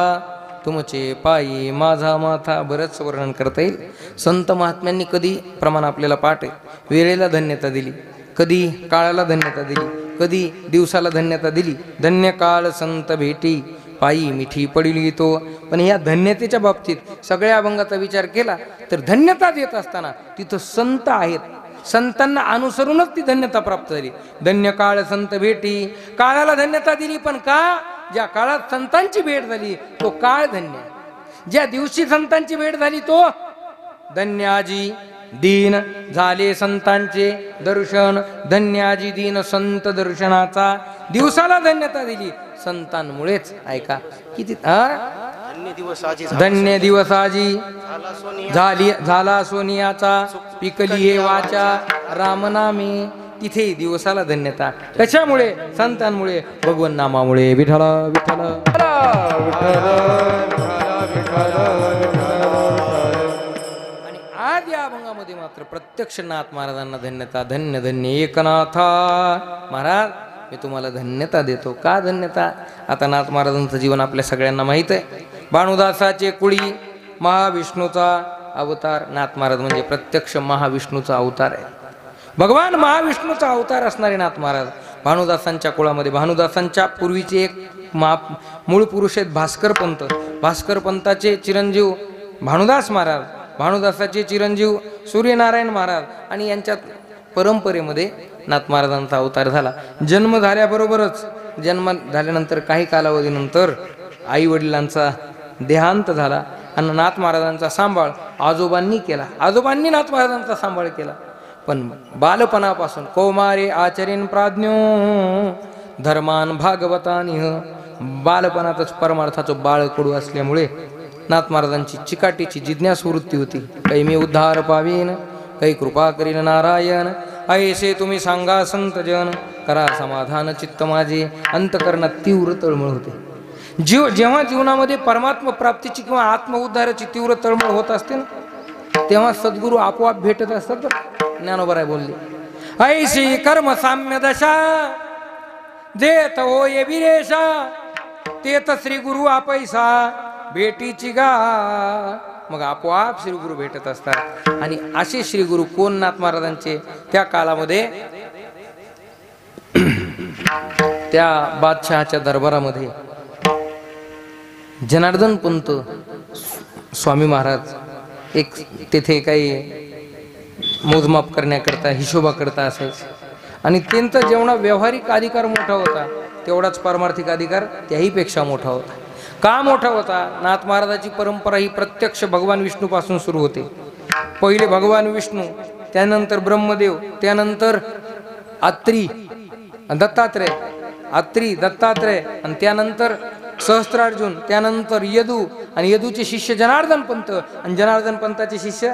तुमचे पायी माझा माथा. बरंच वर्णन करता येईल. संत महात्म्यांनी कधी प्रमाण आपल्याला पाठ आहे, वेळेला धन्यता दिली, कधी काळाला धन्यता दिली, कधी दिवसाला धन्यता दिली. धन्य काळ संत भेटी पायी मिठी पडिली तो. पण या धन्यतेच्या बाबतीत सगळ्या अभंगाचा विचार केला तर धन्यता देत असताना तिथं संत आहेत, संतांना अनुसरूनच ती धन्यता प्राप्त झाली. धन्य काळ संत भेटी, काळाला धन्यता दिली, पण का? ज्या काळात संतांची भेट झाली तो काळ धन्य. ज्या दिवशी संतांची भेट झाली तो धन्य. आजी दीन झाले संतांचे दर्शन, धन्य आजी दीन संत दर्शनाचा. दिवसाला धन्यता दिली संतांमुळेच. ऐका किती धन्य दिवस आजी झाला सोनियाचा, पिकली हे वाचा रामनामे. तिथे दिवसाला धन्यता कशामुळे? संतांमुळे, भगवन नामामुळे. विठ्ठला विठ्ठला आणि आज या अभंगामध्ये मात्र प्रत्यक्ष नाथ महाराजांना धन्यता. धन्य धन्य एकनाथा. महाराज मी तुम्हाला धन्यता देतो. का धन्यता? आता नाथ महाराजांचं जीवन आपल्या सगळ्यांना माहीत आहे. भानुदासाचे कुळी, महाविष्णूचा अवतार. नाथ महाराज म्हणजे प्रत्यक्ष महाविष्णूचा अवतार आहे. भगवान महाविष्णूचा अवतार असणारे नाथ महाराज. भानुदासांच्या कुळामध्ये, भानुदासांच्या पूर्वीचे एक मूळ पुरुष आहेत भास्कर पंत. भास्कर पंताचे चिरंजीव भानुदास महाराज, भानुदासाचे चिरंजीव सूर्यनारायण महाराज. आणि यांच्यात परंपरेमध्ये नाथ महाराजांचा अवतार झाला. जन्म झाल्याबरोबरच, जन्म झाल्यानंतर काही कालावधीनंतर आई वडिलांचा देहांत झाला आणि नाथ महाराजांचा सांभाळ आजोबांनी केला. आजोबांनी नाथ महाराजांचा सांभाळ केला. पण बालपणापासून कौमारे आचरेन प्राज्ञो धर्मान भागवतानिह. बालपणातच परमार्थाचं बाळकडू असल्यामुळे नाथ महाराजांची चिकाटीची जिज्ञासू वृत्ती होती. काही मी उद्धार पावीन, काही कृपा करीन नारायण. ऐसे तुम्ही सांगा संत जन, करा समाधान चित्त माझे. अंतकरणात तीव्र तळमळ होते. जेव्हा जीवनामध्ये परमात्मा प्राप्तीची किंवा आत्मउद्धाराची तीव्र तळमळ होत असते ना, तेव्हा सद्गुरू आपोआप भेटत असतात. ज्ञानोबा राय बोलले, ऐशी कर्म साम्य दशा जेत होय विरेशा, तेत श्री गुरु आपैसा भेटीची गा. मग आपोआप श्री गुरु भेटत असतात. आणि असे श्री गुरु कोण? नाथ महाराजांचे त्या काळामध्ये त्या बादशहाच्या दरबारामध्ये जनार्दन पंत स्वामी महाराज एक तेथे काही मोजमाप करण्याकरता, हिशोबाकरता असायचे. आणि त्यांचा जेवढा व्यावहारिक अधिकार मोठा होता तेवढाच पारमार्थिक अधिकार त्याही पेक्षा मोठा होता. का मोठा होता? नाथ महाराजाची परंपरा ही प्रत्यक्ष भगवान विष्णू पासून सुरू होते. पहिले भगवान विष्णू, त्यानंतर ब्रह्मदेव, त्यानंतर अत्री दत्तात्रय, अत्री दत्तात्रय, आणि त्यानंतर सहस्त्रार्जुन, त्यानंतर यदू, आणि यदूचे शिष्य जनार्दन पंत, आणि जनार्दन पंताचे शिष्य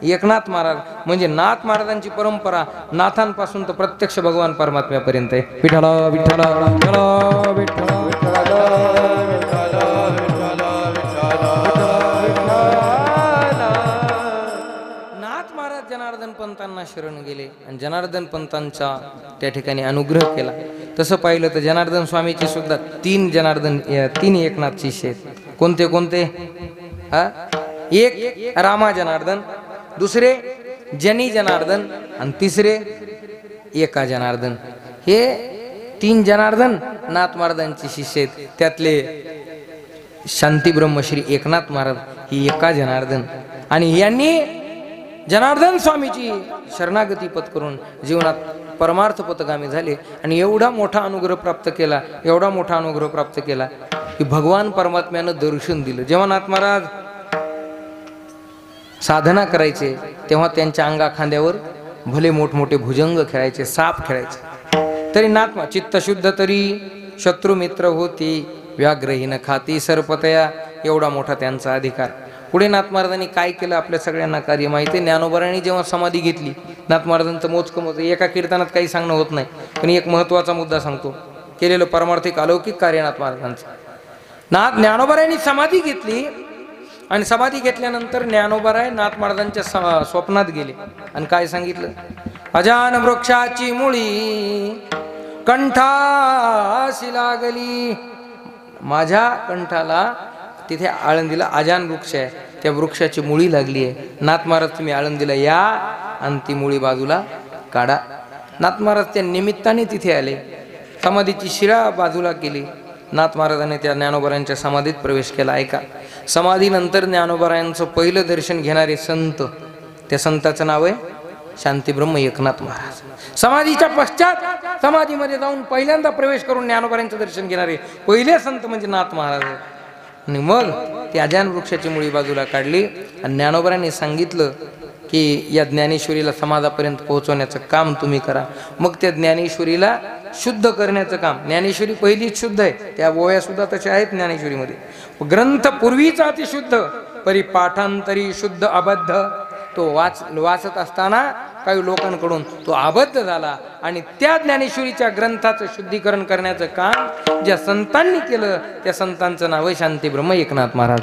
एकनाथ महाराज. म्हणजे नाथ महाराजांची परंपरा नाथांपासून तर प्रत्यक्ष भगवान परमात्म्यापर्यंत आहे. विठ्ठला विठ्ठला विठ्ठला विठ्ठला नाथ महाराज जनार्दन पंतांना शरण गेले आणि जनार्दन पंतांचा त्या ठिकाणी अनुग्रह केला. तसं पाहिलं तर जनार्दन स्वामीचे सुद्धा तीन एकनाथ शिष्य आहेत. कोणते कोणते? एक रामा जनार्दन, दुसरे जनी जनार्दन, आणि तिसरे एका जनार्दन. हे 3 जनार्दन नाथ महाराजांचे शिष्य आहेत. त्यातले शांती ब्रह्मश्री एकनाथ महाराज ही एका जनार्दन. आणि यांनी जनार्दन स्वामीची शरणागती पत्करून जीवनात परमार्थ पथगामी झाले. आणि एवढा मोठा अनुग्रह प्राप्त केला, एवढा मोठा अनुग्रह प्राप्त केला की भगवान परमात्म्यानं दर्शन दिलं. जेव्हा नाथ महाराज साधना करायचे तेव्हा त्यांच्या अंगा खांद्यावर भले मोठमोठे भुजंग खेळायचे, साप खेळायचे. तरी नाथ चित्त शुद्ध तरी शत्रू मित्र होती, व्याघ्रहीन खाती सर्पतया. एवढा मोठा त्यांचा अधिकार. पुढे नाथ महाराजांनी काय केलं आपल्या सगळ्यांना कार्य माहिती. ज्ञानोबारांनी जेव्हा समाधी घेतली, नाथ महाराजांचं मोजकं मोज एका कीर्तनात काही सांगणं होत नाही, पण एक महत्वाचा मुद्दा सांगतो. केलेलं परमार्थिक अलौकिक कार्य नाथ महाराजांचं. ज्ञानोबारांनी समाधी घेतली आणि समाधी घेतल्यानंतर ज्ञानोबाराय नाथ महाराजांच्या स्वप्नात गेले आणि काय सांगितलं. अजान वृक्षाची मुळी कंठाशी लागली. माझ्या कंठाला तिथे आळंदीला अजान वृक्ष आहे, त्या वृक्षाची मुळी लागली आहे. नाथ महाराज तुम्ही आळंदीला या आणि ती मुळी बाजूला काढा. नाथ महाराज त्या निमित्ताने तिथे आले, समाधीची शिळा बाजूला केली. नाथ महाराजांनी त्या ज्ञानोबारायांच्या समाधीत प्रवेश केला. ऐका, समाधीनंतर ज्ञानोबारायांचं पहिलं दर्शन घेणारे संत, त्या संताचं नाव आहे शांतीब्रह्म एकनाथ महाराज. समाधीच्या पश्चात समाधीमध्ये जाऊन पहिल्यांदा प्रवेश करून ज्ञानोबारायांचं दर्शन घेणारे पहिले संत म्हणजे नाथ महाराज. आणि मग ती अजान वृक्षाची मुळी बाजूला काढली आणि ज्ञानोबारांनी सांगितलं की या ज्ञानेश्वरीला समाजापर्यंत पोहोचवण्याचं काम तुम्ही करा. मग त्या ज्ञानेश्वरीला शुद्ध करण्याचं काम. ज्ञानेश्वरी पहिलीच शुद्ध आहे, त्या ओव्या सुद्धा तशा आहेत ज्ञानेश्वरीमध्ये. ग्रंथ पूर्वीचा अतिशुद्ध, परिपाठांतरी शुद्ध अबद्ध. तो वाचत असताना काही लोकांकडून तो अबद्ध झाला आणि त्या ज्ञानेश्वरीच्या ग्रंथाचं शुद्धीकरण करण्याचं काम ज्या संतांनी केलं त्या संतांचं नाव आहे शांती ब्रह्म एकनाथ महाराज.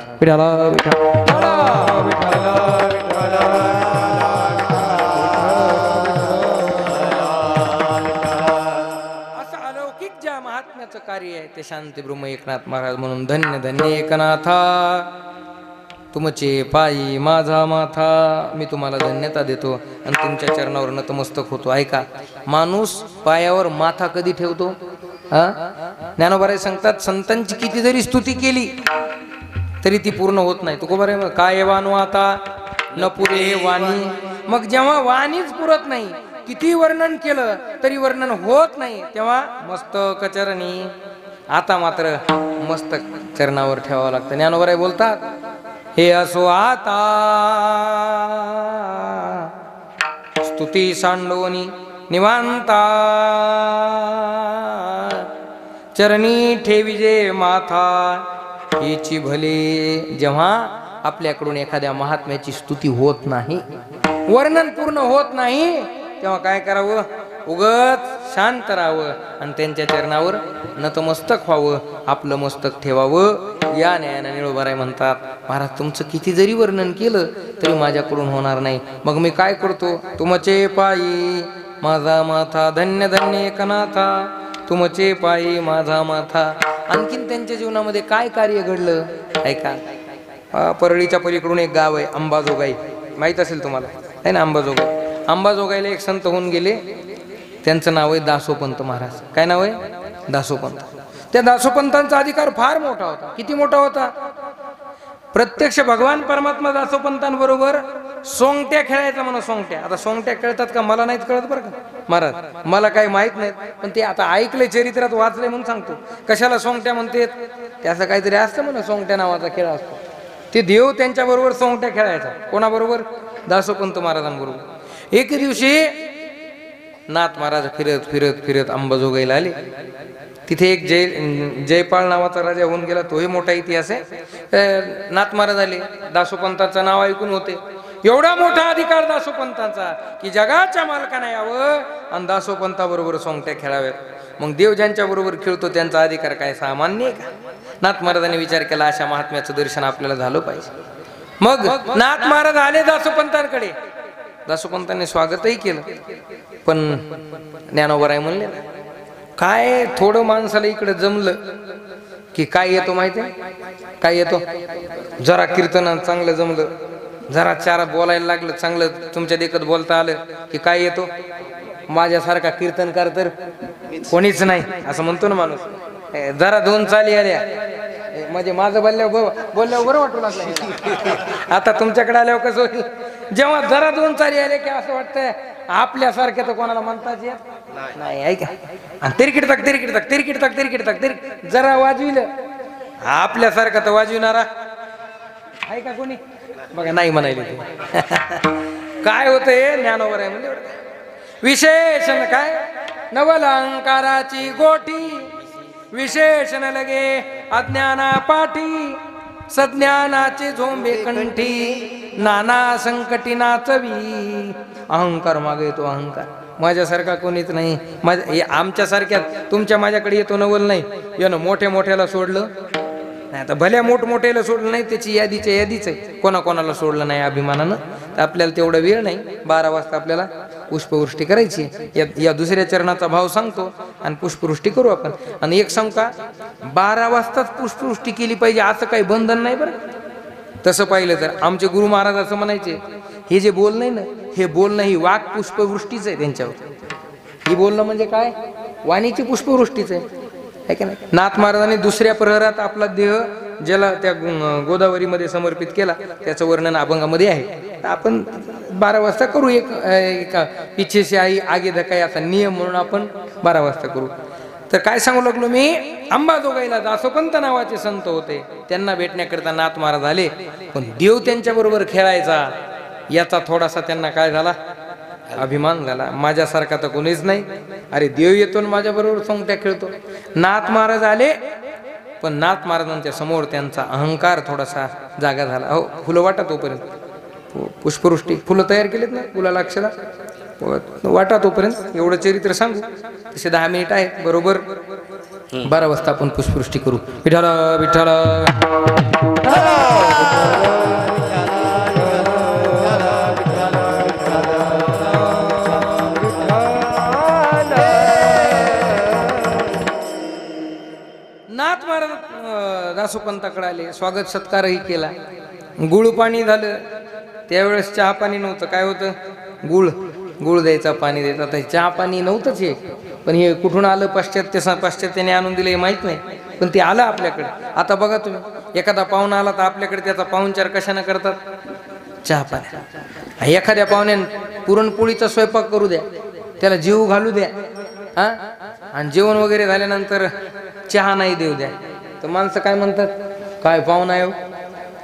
असं अलौकिक ज्या महात्म्याचं कार्य आहे ते शांती ब्रह्म एकनाथ महाराज. म्हणून धन्य धन्य एकनाथा तुमचे पायी माझा माथा. मी तुम्हाला धन्यता देतो आणि तुमच्या चरणावर नतमस्तक होतो. ऐका, माणूस पायावर माथा कधी ठेवतो? ज्ञानोबाराय सांगतात, संतांची किती जरी स्तुती केली तरी ती पूर्ण होत नाही. तुकोबाराय काय वाणू आता न पुरे वाणी. मग जेव्हा वाणीच पुरत नाही, किती वर्णन केलं तरी वर्णन होत नाही, तेव्हा मस्तक चरणी. आता मात्र मस्तक चरणावर ठेवावं लागतं. ज्ञानोबाराय बोलतात, हे असो आता स्तुती सांडोनी निवांता, चरणी ठेविजे माथा हिची भले. जेव्हा आपल्याकडून एखाद्या महात्म्याची स्तुती होत नाही, वर्णन पूर्ण होत नाही, तेव्हा काय करावं? उगत शांत राहावं आणि त्यांच्या चरणावर नतमस्तक व्हावं, आपलं मस्तक ठेवावं. या न्यायाने निळोबाराय म्हणतात, महाराज तुमचं किती जरी वर्णन केलं तरी माझ्याकडून होणार नाही. मग मी काय करतो? तुमचे पायी माझा माथा, धन्य धन्य एकनाथा तुमचे पायी माझा माथा. आणखीन त्यांच्या जीवनामध्ये काय कार्य घडलं ऐका. परळीच्या पलीकडून एक गाव आहे अंबाजोगाई, माहित असेल तुम्हाला, आहे ना अंबाजोगाई. अंबाजोगाईला एक संत होऊन गेले, त्यांचं नाव आहे दासोपंत महाराज. काय नाव आहे? दासोपंत. त्या दासोपंतांचा अधिकार फार मोठा होता. किती मोठा होता? प्रत्यक्ष भगवान परमात्मा दासोपंतांबरोबर सोंगट्या खेळायचा म्हणून. सोंगट्या, आता सोंगट्या खेळतात का मला नाहीत कळत बरं का महाराज, मला काही माहित नाही, पण ते आता ऐकले चरित्रात वाचले म्हणून सांगतो. कशाला सोंगट्या म्हणते? ते असं काहीतरी असतं म्हणा, सोंगट्या नावाचा खेळ असतो. ते देव त्यांच्या बरोबर सोंगट्या खेळायचा. कोणाबरोबर? दासोपंत महाराजांबरोबर. एक दिवशी नाथ महाराज फिरत फिरत फिरत अंबाजोगाईला आले. तिथे एक जयपाळ नावाचा राजा होऊन गेला, तोही मोठा इतिहास आहे. नाथ महाराज आले, दासोपंताचं नाव ऐकून होते. एवढा मोठा अधिकार दासोपंतांचा की जगाच्या मालकाने यावं आणि दासोपंताबरोबर सोंगट्या खेळाव्यात. मग देव ज्यांच्या बरोबर खेळतो त्यांचा अधिकार काय सामान्य आहे का? नाथ महाराजांनी विचार केला, अशा महात्म्याचं दर्शन आपल्याला झालं पाहिजे. मग नाथ महाराज आले दासोपंतांकडे. दासोपंतांनी स्वागतही केलं, पण ज्ञानोबाराय म्हणले, काय थोडं माणसाला इकडे जमलं की काय येतो माहिती आहे? काय येतो? जरा कीर्तन चांगलं जमलं, जरा चार बोलायला लागलं, चांगलं तुमच्या देखत बोलता आलं की काय येतो? माझ्यासारखा कीर्तनकार तर कोणीच नाही असं म्हणतो ना माणूस. जरा दोन चाली आल्या म्हणजे माझं बोलल्यावर बरं वाटू लागलं. आता तुमच्याकडे आल्यावर कसं होईल, जेव्हा जरा दोन चाली आले की असं वाटतंय आपल्यासारख्या तर कोणाला म्हणताच येत नाही. ऐका, तिरकिट तक तिरकिट तक तिरकिट तक तिरकिट तक जरा वाजविलं आपल्यासारखं तर वाजविणारा आहे का कोणी? बघा नाही म्हणायले ते. काय होतंय ज्ञानोबर आहे म्हणजे विशेषण काय नवलंकाराची गोटी, विशेषण लगे अज्ञाना पाठी, सज्ञानाचे झोंबे कंठी, नाना संकटी नाचवी. अहंकार मागे येतो अहंकार, माझ्यासारखा कोणीच नाही. आमच्या सारख्यात तुमच्या माझ्याकडे येतो नवल नाही. यानं मोठ्या मोठ्याला सोडलं नाही, आता भल्या मोठमोठ्याला सोडलं नाही, त्याची यादीच आहे. कोणाकोणाला सोडलं नाही अभिमानानं, तर आपल्याला तेवढा वेळ नाही. 12 वाजता आपल्याला पुष्पवृष्टी करायची. या दुसऱ्या चरणाचा भाव सांगतो आणि पुष्पवृष्टी करू आपण. आणि एक सांगू का, 12 वाजताच पुष्पवृष्टी केली पाहिजे असं काही बंधन नाही बरं. तसं पाहिलं तर आमचे गुरु महाराज असं म्हणायचे, हे जे बोलणं आहे ना, हे बोलणं ही वाक पुष्पवृष्टीच आहे त्यांच्यावर. ही बोलणं म्हणजे काय, वाणीची पुष्पवृष्टीच आहे का नाही. नाथ महाराजांनी दुसऱ्या प्रहरात आपला देह ज्याला त्या गोदावरीमध्ये समर्पित केला त्याचं वर्णन अभंगामध्ये आहे. आपण 12 वाजता करू. एक पिछे से आई आगे धकाय असा नियम म्हणून आपण 12 वाजता करू. तर काय सांगू लागलो मी, अंबाजोगाईला दासोपंत नावाचे संत होते, त्यांना भेटण्याकरता नाथ महाराज आले. पण देव त्यांच्या बरोबर खेळायचा याचा थोडासा त्यांना काय झाला, अभिमान झाला. माझ्यासारखा तर कोणीच नाही, अरे देव येतो ना माझ्या बरोबर सोंगट्या खेळतो. नाथ महाराज आले, पण नाथ महाराजांच्या समोर त्यांचा अहंकार थोडासा जागा झाला. हो, फुलं वाटा तोपर्यंत पुष्पवृष्टी, फुलं तयार केलीत ना फुलाला अक्षरा वाटा तोपर्यंत एवढं चरित्र सांगू. तसे 10 मिनिट आहे, बरोबर 12 वाजता आपण पुष्पवृष्टी करू. विठ्ठल विठ्ठल नाथ महाराज दासोपंताकडे आले, स्वागत सत्कारही केला. गुळ पाणी झालं. त्यावेळेस चहा पाणी नव्हतं. काय होतं, गुळ द्यायचा, पाणी द्यायचा. आता चहा पाणी नव्हतंच हे, पण हे कुठून आलं, पाश्चात्याने आणून दिलं हे माहित नाही, पण ते आलं आपल्याकडे. आता बघा तुम्ही, एखादा पाहुणा आला तर आपल्याकडे त्याचा पाहुणचार कशाने करतात, चहा पाणी. एखाद्या पाहुण्याने पुरणपोळीचा स्वयंपाक करू द्या, त्याला जीव घालू द्या, हा, आणि जेवण वगैरे झाल्यानंतर चहा नाही देऊ द्या, तर माणसं काय म्हणतात, काय पाहुणा आहे,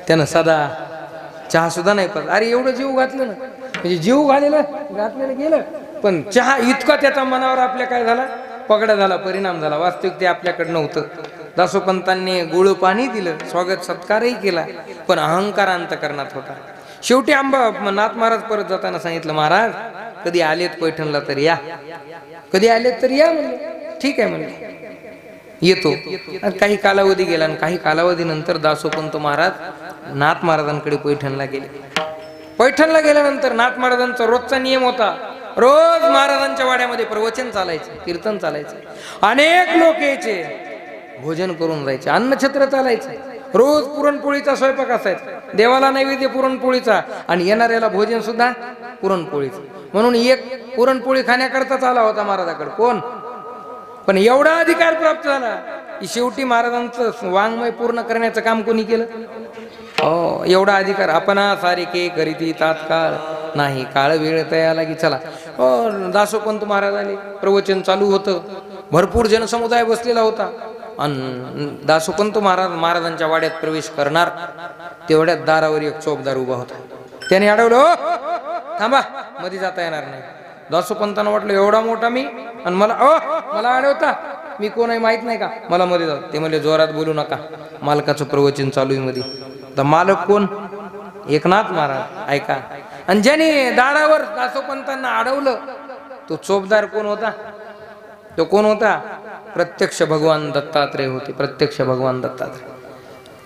त्यानं साधा चहा सुद्धा नाही पाहिजे. अरे एवढं जीव घातलं ना, म्हणजे जीव घातलेलं गेलं, पण चहा इतका त्याचा मनावर आपल्या काय झाला, पगडा झाला, परिणाम झाला. वास्तविक ते आपल्याकडे नव्हतं. दासोपंतांनी गुळ पाणी दिलं, स्वागत सत्कारही केला, पण अहंकार अंतकरणात होता. शेवटी नाथ महाराज परत जाताना सांगितलं, महाराज कधी आलेत पैठणला तर या, कधी आलेत तर या म्हणले. ठीक आहे म्हणले, येतो. काही कालावधी गेला आणि काही कालावधीनंतर दासोपंत महाराज नाथ महाराजांकडे पैठणला गेले. पैठणला गेल्यानंतर नाथ महाराजांचा रोजचा नियम होता, रोज महाराजांच्या वाड्यामध्ये प्रवचन चालायचे, कीर्तन चालायचे, अनेक लोक यायचे, भोजन करून जायचे, अन्नछत्र चालायचे. रोज पुरणपोळीचा स्वयंपाक असायचा, देवाला नैवेद्य पुरणपोळीचा आणि येणाऱ्याला भोजन सुद्धा पुरणपोळीचं. म्हणून एक पुरणपोळी खाण्याकरताच आला होता महाराजाकडे कोण, पण एवढा अधिकार प्राप्त झाला की शेवटी महाराजांचं वाङ्मय पूर्ण करण्याचं काम कोणी केलं. हो, एवढा अधिकार. आपण सारिके करीती तात्काळ नाही, काळ वेळ तयाला की चला. हो, दासोपंत महाराज आले, प्रवचन चालू होतं, भरपूर जनसमुदाय बसलेला होता. आणि दासोपंत महाराजांच्या वाड्यात प्रवेश करणार तेवढ्यात दारावर एक चोपदार उभा होता. त्याने अडवलं, हो थांबा, मध्ये जाता येणार नाही. दासोपंतांना वाटलं एवढा मोठा मी आणि मला अडवता, मी कोण आहे माहित नाही का, मला मध्ये जाऊ. ते म्हणले जोरात बोलू नका, मालकाचं प्रवचन चालू आहे मध्ये. तर मालक कोण, एकनाथ महाराज. ऐका, आणि ज्याने दारावर दासोपंतांना अडवलं तो चोपदार कोण होता, तो कोण होता, प्रत्यक्ष भगवान दत्तात्रय होते. प्रत्यक्ष भगवान दत्तात्रय.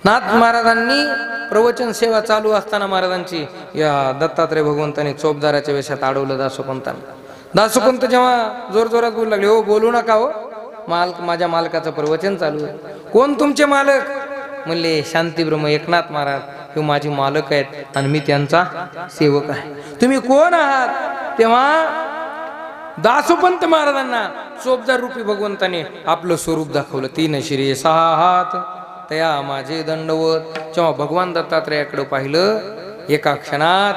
नाथ महाराजांनी प्रवचन सेवा चालू असताना महाराजांची या दत्तात्रय भगवंतांनी चोपदाराच्या वेशात अडवलं दासोपंतांना. दासोपंत जेव्हा जोर जोरात बोलू लागले, हो बोलू नका, हो माझ्या मालकाचं प्रवचन चालू आहे. कोण तुमचे मालक, म्हणले शांतीब्रह्म एकनाथ महाराज, हे माझे मालक आहेत आणि मी त्यांचा सेवक आहे. तुम्ही कोण आहात. तेव्हा दासोपंत महाराजांना चोपदार रूपी भगवंताने आपलं स्वरूप दाखवलं. 3 शिरे 6 हात तया माझे दंडवत. जेव्हा भगवान दत्तात्रयाकडे पाहिलं एका क्षणात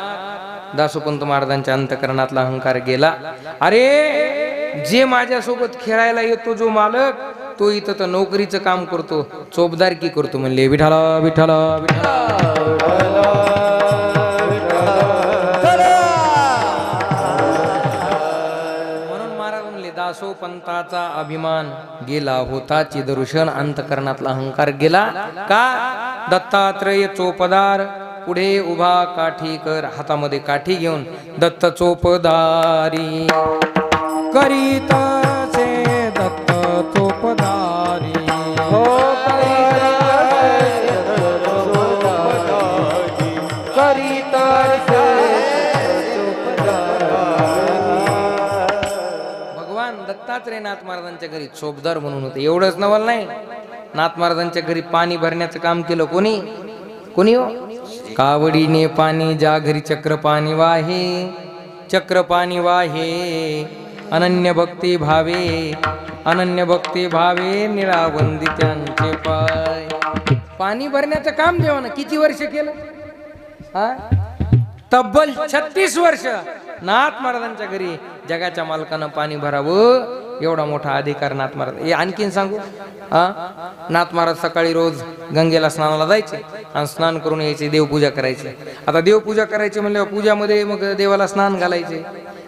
दासोपंत महाराजांच्या अंतकरणातला अहंकार गेला. अरे जे माझ्यासोबत खेळायला येतो जो मालक तो इथं तर नोकरीचं काम करतो, चोपदारकी करतो. म्हणले विठाला विठाला विठाला. म्हणून महाराज म्हणले दासोपंताचा अभिमान गेला होता चिदर्शन, अंतकरणातला अहंकार गेला का? दत्तात्रय चोपदार पुढे उभा काठीकर, हातामध्ये काठी घेऊन दत्त चोपदारी करीत दत्त चोपदारी हो करीत भगवान दत्तात्रय नाथ महाराजांच्या घरी चोपदार म्हणून होते. एवढंच नवल नाही, नाथ महाराजांच्या घरी पाणी भरण्याचं काम केलं कोणी कोणी हो? कावडीने पाणी ज्या घरी चक्र पाणी वाहे, चक्र पाणी वाहे अनन्य भक्ती भावे, अनन्य भक्ती भावे निळावंदी त्यांचे पाय. पाणी भरण्याचं काम देवानं किती वर्ष केलं? हा तब्बल 36 वर्ष नाथ महाराजांच्या घरी जगाच्या मालकानं पाणी भरावं, एवढा मोठा अधिकार नाथ महाराज. हे आणखीन सांगू, नाथ महाराज सकाळी रोज गंगेला स्नानाला जायचे आणि स्नान करून यायचे, देवपूजा करायची. आता देवपूजा करायची म्हणल्यावर पूजामध्ये मग देवाला स्नान घालायचे,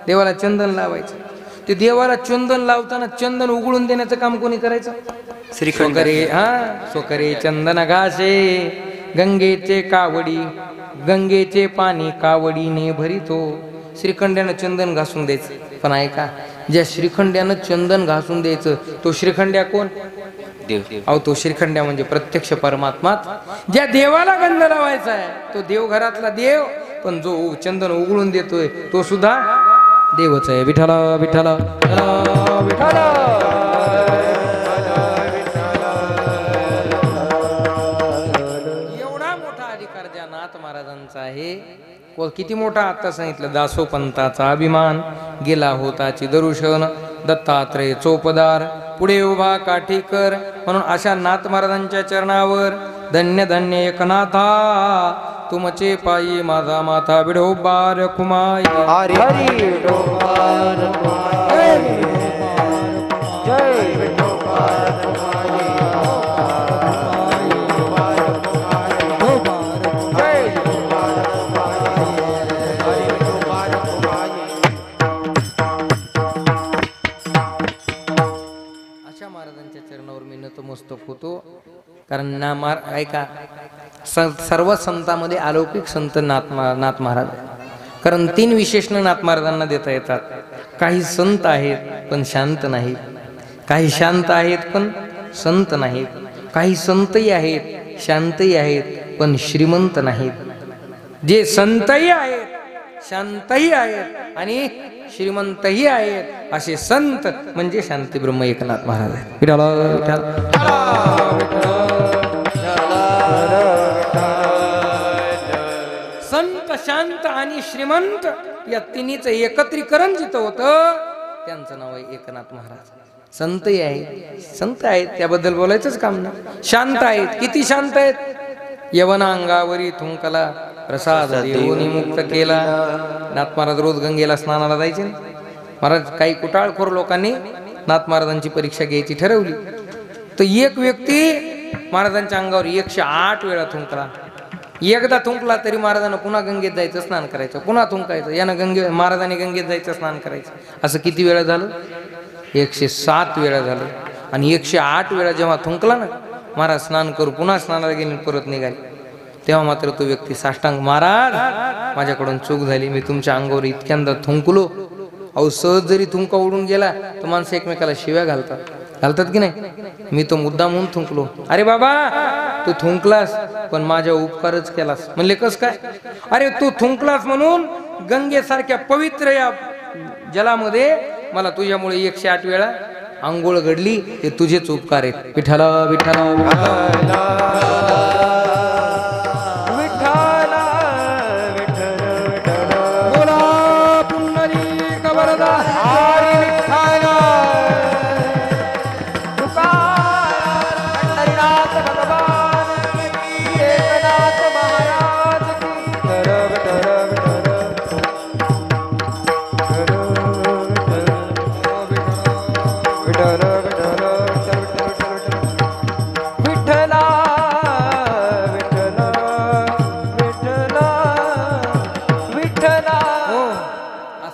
देवाला चंदन लावायचे. ते देवाला चंदन लावताना चंदन उघडून देण्याचं काम कोणी करायचं? श्रीखंडरे. सोकरे चंदन घासे गंगेचे कावडी, गंगेचे पाणी कावडीने भरितो. श्रीखंड्यानं चंदन घासून द्यायचं. पण ऐका, ज्या श्रीखंड्यानं चंदन घासून द्यायचं तो श्रीखंड्या कोण? देव. अहो तो श्रीखंड्या म्हणजे प्रत्यक्ष परमात्मा. ज्या देवाला गंध लावायचा आहे तो देव घरातला देव, पण जो चंदन उघडून देतोय तो सुद्धा देवच आहे. विठाला विठाला विठाला. एवढा मोठा अधिकार ज्या नाथ महाराजांचा आहे. किती मोठा आता सांगितलं, दासोपंताचा अभिमान गेला होता चिदर्शन, दत्तात्रय चोपदार पुढे उभा काठीकर. म्हणून अशा नाथ महाराजांच्या चरणावर धन्य धन्य एकनाथा तुमचे पायी माझा माथा विढोबार कुमाई. हरी हरी विठोबार कुमाई, जय विठोबार कुमाई, अशा महाराजांच्या चरणावर मी नतमस्तक होतो. कारण ऐका, सर्व संतांमध्ये अलौकिक संत नाथ महाराज. कारण 3 विशेषण नाथ महाराजांना देता येतात. काही संत आहेत पण शांत नाहीत, काही शांत आहेत पण संत नाहीत, काही संतही आहेत शांतही आहेत पण श्रीमंत नाहीत. जे संतही आहेत, शांतही आहेत आणि श्रीमंतही आहेत असे संत म्हणजे शांती ब्रह्म एकनाथ महाराज आहेत. विठाला संत, शांत आणि श्रीमंत या तिन्हीचं एकत्रीकरण जिथं होतं त्यांचं नाव आहे एकनाथ महाराज. संतही आहेत, संत आहेत त्याबद्दल बोलायचंच काम नाही. शांत आहेत, किती शांत आहेत? यवना अंगावरी थुंकला प्रसाद देवोनी मुक्त केला. नाथ महाराज रोज गंगेला स्नानाला जायचे. महाराज काही कुटाळखोर लोकांनी नाथ महाराजांची परीक्षा घ्यायची ठरवली. तर एक व्यक्ती महाराजांच्या अंगावर 108 वेळा थुंकला. एकदा थुंकला तरी महाराजांना पुन्हा गंगेत जायचं, स्नान करायचं, पुन्हा थुंकायचं. यानं महाराजांनी गंगेत जायचं, स्नान करायचं. असं किती वेळा झालं? 107 वेळा झालं. आणि 108 वेळा जेव्हा थुंकला ना, महाराज स्नान करू पुन्हा स्नानाला गेले, परत निघाले. तेव्हा मात्र तो व्यक्ती साष्टांग, महाराज माझ्याकडून चूक झाली, मी तुमच्या अंगावर इतक्यांदा थुंकलो. अहो सहज जरी थुंका उडून गेला तर माणसं एकमेकाला शिव्या घालतात की नाही? मी तो मुद्दाम म्हणून थुंकलो. अरे बाबा तू थुंकलास पण माझ्या उपकारच केलास. म्हणले कस काय? अरे तू थुंकलास म्हणून गंगेसारख्या पवित्र या जलामध्ये मला तुझ्यामुळे 108 वेळा आंघोळ घडली, ते तुझेच उपकार आहेत. विठाला विठाला बोला पुंडलिक वरदा हरी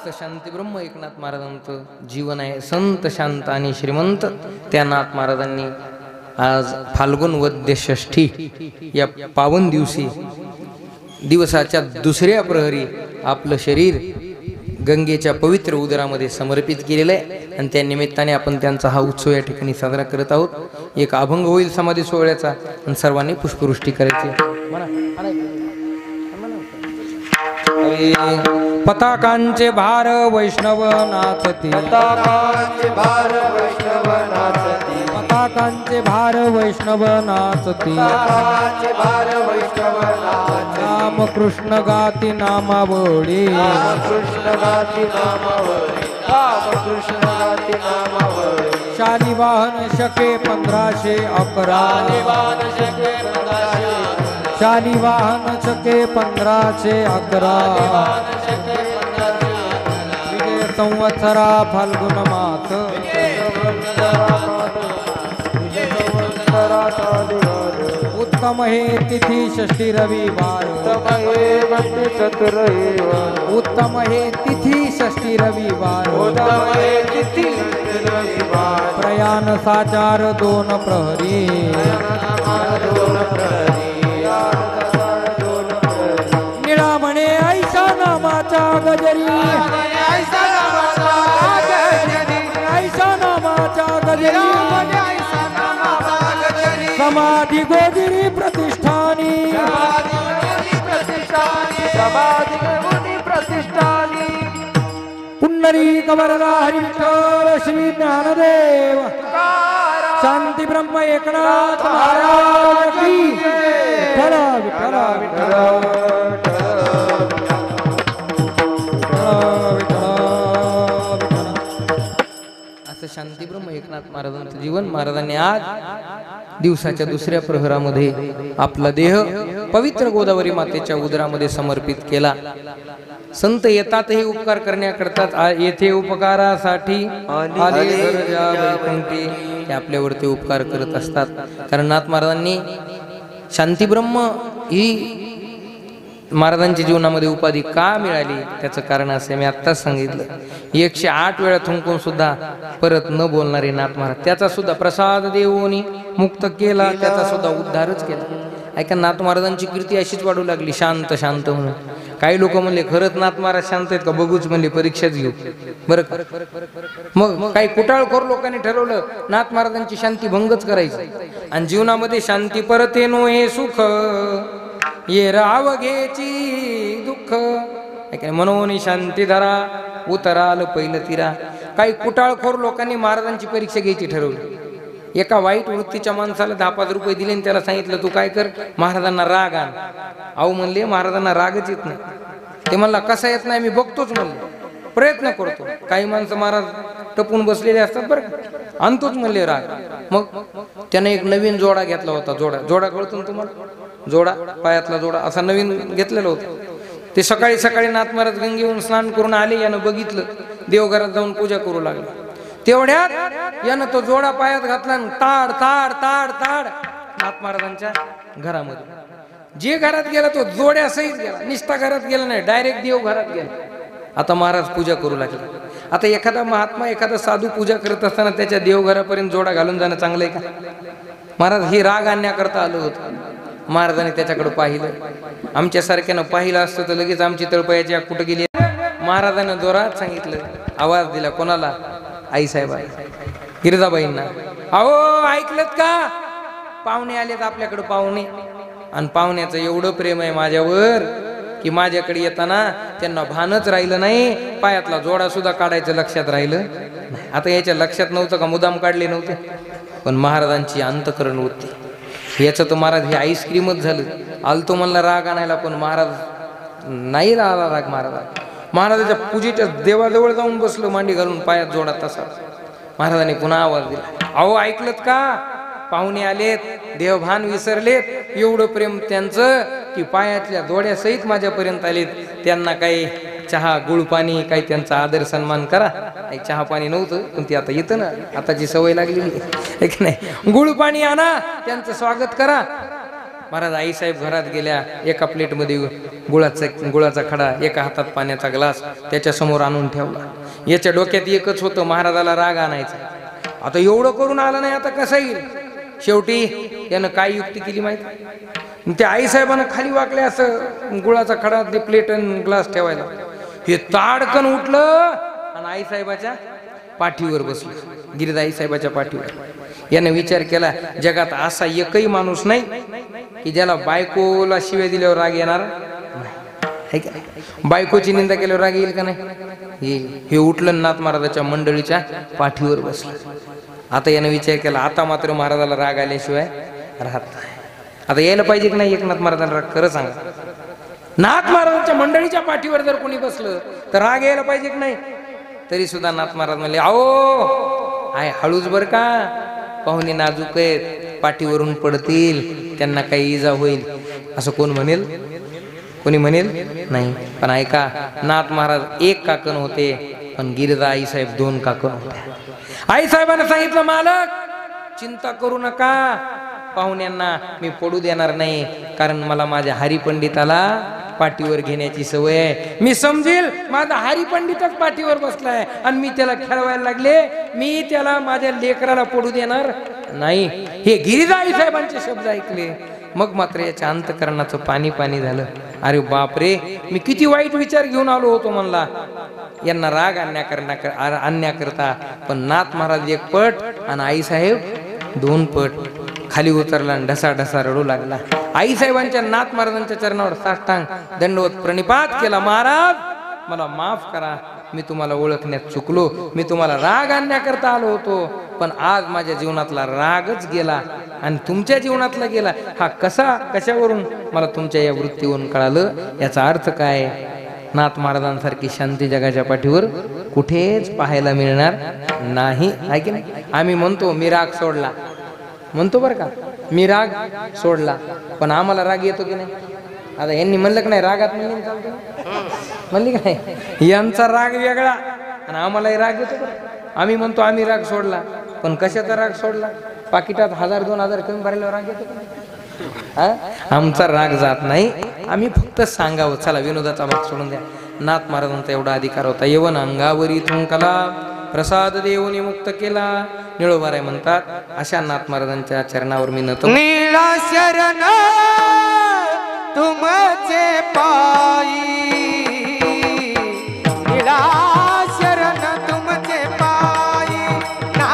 असं शांती ब्रह्म एकनाथ महाराजांचं जीवन आहे. संत शांत आणि श्रीमंत त्या नाथ महाराजांनी आज फाल्गुन वद्य षष्ठी या पावन दिवशी दिवसाच्या दुसऱ्या प्रहरी आपलं शरीर गंगेच्या पवित्र उदरामध्ये समर्पित केलेलं आहे आणि त्या निमित्ताने आपण त्यांचा हा उत्सव या ठिकाणी साजरा करत आहोत. एक अभंग होईल समाधी सोहळ्याचा आणि सर्वांनी पुष्पवृष्टी करायची. पताकांचे भार वैष्णव नाचती, पताकांचे भार वैष्णव नाचती, पताकांचे भार वैष्णव नाचती, पताकांचे भार वैष्णव नाचती. राम कृष्ण गाती नामावळी, कृष्ण गाती नामावळी, राम कृष्ण गाती नामावळी. शालिवाहन शके 1511, शालिवाहन शके 1511, शालिवाहन शके 1511, विजय संवत्सरा फाल्गुन मास, उत्तम हे तिथी षष्ठी रविवार, उत्तम हे तिथी षष्ठी रविवार, प्रयाण साचार 2 प्रहरी, निळा म्हणे ऐशा नामाचा गजरी, ऐशा नामाचा गजरी, समाधी गोगिरी प्रतिष्ठानी, पुंडरीक वरदा हरी विठ्ठल श्री ज्ञानदेव शांती ब्रह्म एकनाथ महाराज की विठ्ठल विठ्ठल विठ्ठल. असं शांती ब्रह्म एकनाथ महाराजांचं जीवन. महाराजांनी आज दिवसाच्या दुसऱ्या प्रहरामध्ये आपला देह पवित्र गोदावरी मातेच्या उदरामध्ये समर्पित केला. संत येतात हे उपकार करण्याकरता, येथे उपकारासाठी आले गरजा वैकुंठी, ते आपल्यावरती उपकार करत असतात. कारण नाथ महाराजांनी शांतीब्रह्म ही महाराजांच्या जीवनामध्ये उपाधी का मिळाली त्याचं कारण असे मी आत्ताच सांगितलं. 108 वेळा थुंकून सुद्धा परत न बोलणारे नाथ महाराज, त्याचा सुद्धा प्रसाद देऊनी मुक्त केला, त्याचा सुद्धा उद्धारच केला. ऐका, नाथ महाराजांची कीर्ती अशीच वाढू लागली, शांत शांत म्हणून. काही लोक म्हणले खरंच नाथ महाराज शांत आहेत का, बघूच म्हणले, परीक्षाच घेऊ बरं. मग काही कुटाळखोर लोकांनी ठरवलं नाथ महाराजांची शांती भंगच करायची आणि जीवनामध्ये शांती परते नो हे सुख ये राव घेची दुःख, म्हणून शांती धरा उतराल पहिलं तिरा. काही कुटाळखोर लोकांनी महाराजांची परीक्षा घ्यायची ठरवली. एका वाईट वृत्तीच्या माणसाला 10-5 रुपये दिले आणि त्याला सांगितलं तू काय कर, महाराजांना राग आण. अहो म्हणले महाराजांना रागच येत नाही. ते म्हणला कसा येत नाही, मी बघतोच म्हणले, प्रयत्न करतो. काही माणसं महाराज टपून बसलेले असतात बरं, आणतोच म्हणले राग. मग त्याने एक नवीन जोडा घेतला होता. जोडा कळतो ना तुम्हाला, जोडा पायातला जोडा असा नवीन घेतलेला होता. ते सकाळी सकाळी नाथ महाराज गंगेहून स्नान करून आले, यानं बघितलं, देवघरात जाऊन पूजा करू लागले. तेवढ्यात यानं तो जोडा पायात घातला, ताड ताड ताड ताड नाथ महाराजांच्या घरामध्ये. जे घरात गेला तो जोड्यासहित गेला, निस्ता घरात गेला नाही, डायरेक्ट देव घरात गेला. आता महाराज पूजा करू लागले. आता एखादा महात्मा एखादा साधू पूजा करत असताना त्याच्या देवघरापर्यंत जोडा घालून जाणं चांगलं आहे का? महाराज हे राग आणण्याकरता आलं होतं. महाराजांनी त्याच्याकडे पाहिलं. आमच्या सारख्यानं पाहिलं असतं तर लगेच आमची तळपायाची आग कुठं गेली. महाराजांना जोरात सांगितलं, आवाज दिला. कोणाला? आई साहेबा, गिरजाबाईंना. अहो ऐकलत का, पाहुणे आलेत आपल्याकडे, पाहुणे. आणि पाहुण्याचं एवढं प्रेम आहे माझ्यावर की माझ्याकडे येताना त्यांना भानच राहिलं नाही, पायातला जोडा सुद्धा काढायचं लक्षात राहिलं. आता याच्या लक्षात नव्हतं का, मुदाम काढले नव्हते. पण महाराजांची अंतकरण होती. याचं तर महाराज हे आईस्क्रीमच झालं. आलतो म्हणला राग आणायला, पण महाराज नाही राहिला राग. महाराजाच्या पूजेच्या देवाजवळ जाऊन बसलो, मांडी घालून, पायात जोडा तसा. महाराजांनी पुन्हा आवाज दिला, अहो ऐकलत का, पाहुणे आलेत, देवभान विसरलेत. एवढं प्रेम त्यांचं की पायातल्या जोड्यासहित माझ्यापर्यंत आलेत. त्यांना काही चहा गुळ पाणी, काही त्यांचा आदर सन्मान करा. काही चहा पाणी नव्हतं, पण ती आता येतं ना, आताची सवय लागलेली आहे की नाही. गुळ पाणी आणा, त्यांचं स्वागत करा. महाराज आईसाहेब घरात गेल्या, एका प्लेटमध्ये गुळाचा खडा, एका हातात पाण्याचा ग्लास त्याच्या समोर आणून ठेवला. याच्या डोक्यात एकच होतं, महाराजाला राग आणायचा. आता एवढं करून आलं नाही, आता कसं येईल? शेवटी यानं काय युक्ती केली माहिती? त्या आईसाहेबांना खाली वाकले असं गुळाचा खडा ते प्लेट आणि ग्लास ठेवायला. हे ताडकन उठलं आणि आईसाहेबाच्या पाठीवर बसलं, गिरीजा आईसाहेबाच्या पाठीवर. यानं विचार केला, जगात असा एकही माणूस नाही की ज्याला बायकोला शिव्या दिल्यावर राग येणार नाही. बायकोची निंदा केल्यावर राग येईल का नाही? येईल. हे उठलं, नाथ महाराजाच्या मंडळीच्या पाठीवर बसलं. आता यानं विचार केला, आता मात्र महाराजाला राग आल्याशिवाय राहत नाही. आता यायला पाहिजे की नाही एकनाथ महाराजांना राग? खरं सांगा, नाथ महाराजांच्या मंडळीच्या पाठीवर जर कोणी बसलं तर राग यायला पाहिजे की नाही? तरी सुद्धा नाथ महाराज म्हणले, आओ आय हळूच बर का, पाहुणे नाजूक आहेत, पाठीवरून पडतील, त्यांना काही इजा होईल, असं कोण म्हणेल? कोणी म्हणेल नाही. पण ऐका, नाथ महाराज एक काकण होते, पण गिरिजा आईसाहेब 2 काकण होते. आईसाहेबांना सांगितलं, मालक चिंता करू नका, पाहुण्यांना मी पडू देणार नाही, कारण मला माझ्या हरिपंडिताला पाठीवर घेण्याची सवय आहे. मी समजेल माझा हरिपंडितच पाठीवर बसलाय आणि मी त्याला खेळवायला लागले, मी त्याला माझ्या लेकराला पडू देणार नाही. हे गिरिजा आईसाहेबांचे शब्द ऐकले, मग मात्र याच्या अंतकरणाचं पाणी पाणी झालं. अरे बापरे, मी किती वाईट विचार घेऊन आलो होतो म्हणला यांना राग आणण्याकरता. पण नाथ महाराज 1 पट आणि आईसाहेब 2 पट. खाली उतरला आणि ढसा ढसा रडू लागला. आईसाहेबांच्या नाथ महाराजांच्या चरणावर साष्टांग दंडवत प्रणिपात केला. महाराज मला माफ करा, मी तुम्हाला ओळखण्यात चुकलो, मी तुम्हाला राग आणण्याकरता आलो होतो, पण आज माझ्या जीवनातला रागच गेला आणि तुमच्या जीवनातला गेला. हा कशावरून मला तुमच्या या वृत्तीवरून कळालं. याचा अर्थ काय? नाथ महाराजांसारखी शांती जगाच्या पाठीवर कुठेच पाहायला मिळणार नाही, आहे की नाही? आम्ही म्हणतो मी राग सोडला, म्हणतो बरं का, मी राग सोडला, पण आम्हाला राग येतो की नाही? आता यांनी म्हणलं की नाही, रागात म्हणली की नाही? यांचा राग वेगळा आणि आम्हालाही राग येतो बरं. आम्ही म्हणतो आम्ही राग सोडला, पण कशाचा राग सोडला? पाकिटात 1000-2000 कमी भरल्यावर राग येतो का नाही? आमचा राग जात नाही, आम्ही फक्त सांगावं. चला विनोदाचा भाग सोडून द्या. नाथ महाराजांचा एवढा अधिकार होता. यवन अंगावरी थुंकला, प्रसाद देऊनी मुक्त केला. निळोबाराय म्हणतात, अशा नाथ महाराजांच्या चरणावर मी नतो. नीला शरण तुमचे पायी, नीला शरण तुमचे पायी ना,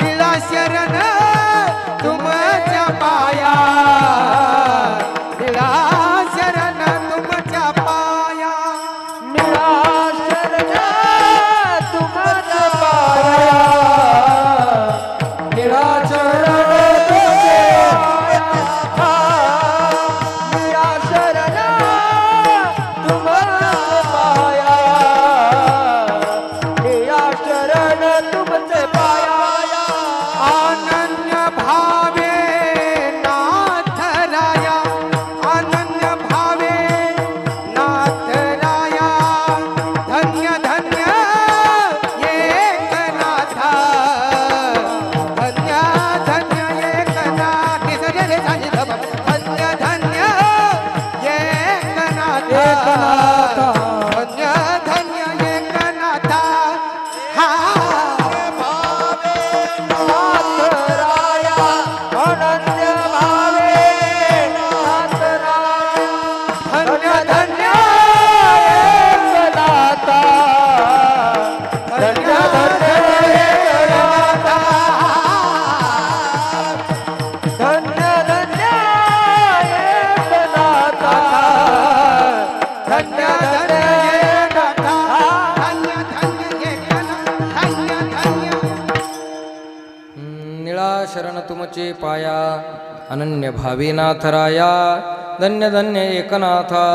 नीला शरण तुमच्या पाया, नीला शरण तुमच्या पाया, नीला शरण तुमच्या पाया, नीला शरण शरण तुमचे पाया, अनन्य भावे नाथराया, धन्य धन्य एकनाथा,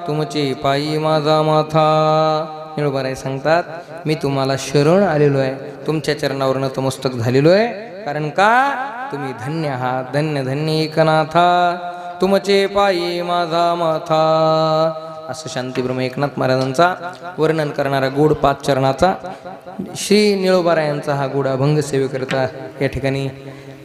तुमचे पायी माझा माथा. निळोबाराय सांगतात, मी तुम्हाला शरण आलेलो आहे, तुमच्या चरणावर नतमस्तक झालेलो आहे. कारण का? तुम्ही धन्य आहात, धन्य धन्य एकनाथा, तुमचे पायी माझा माथा. असं शांतीब्रह्म एकनाथ महाराजांचा वर्णन करणारा गोड 5 चरणाचा श्री निळोबारायांचा हा गोड अभंग सेवेकरता या ठिकाणी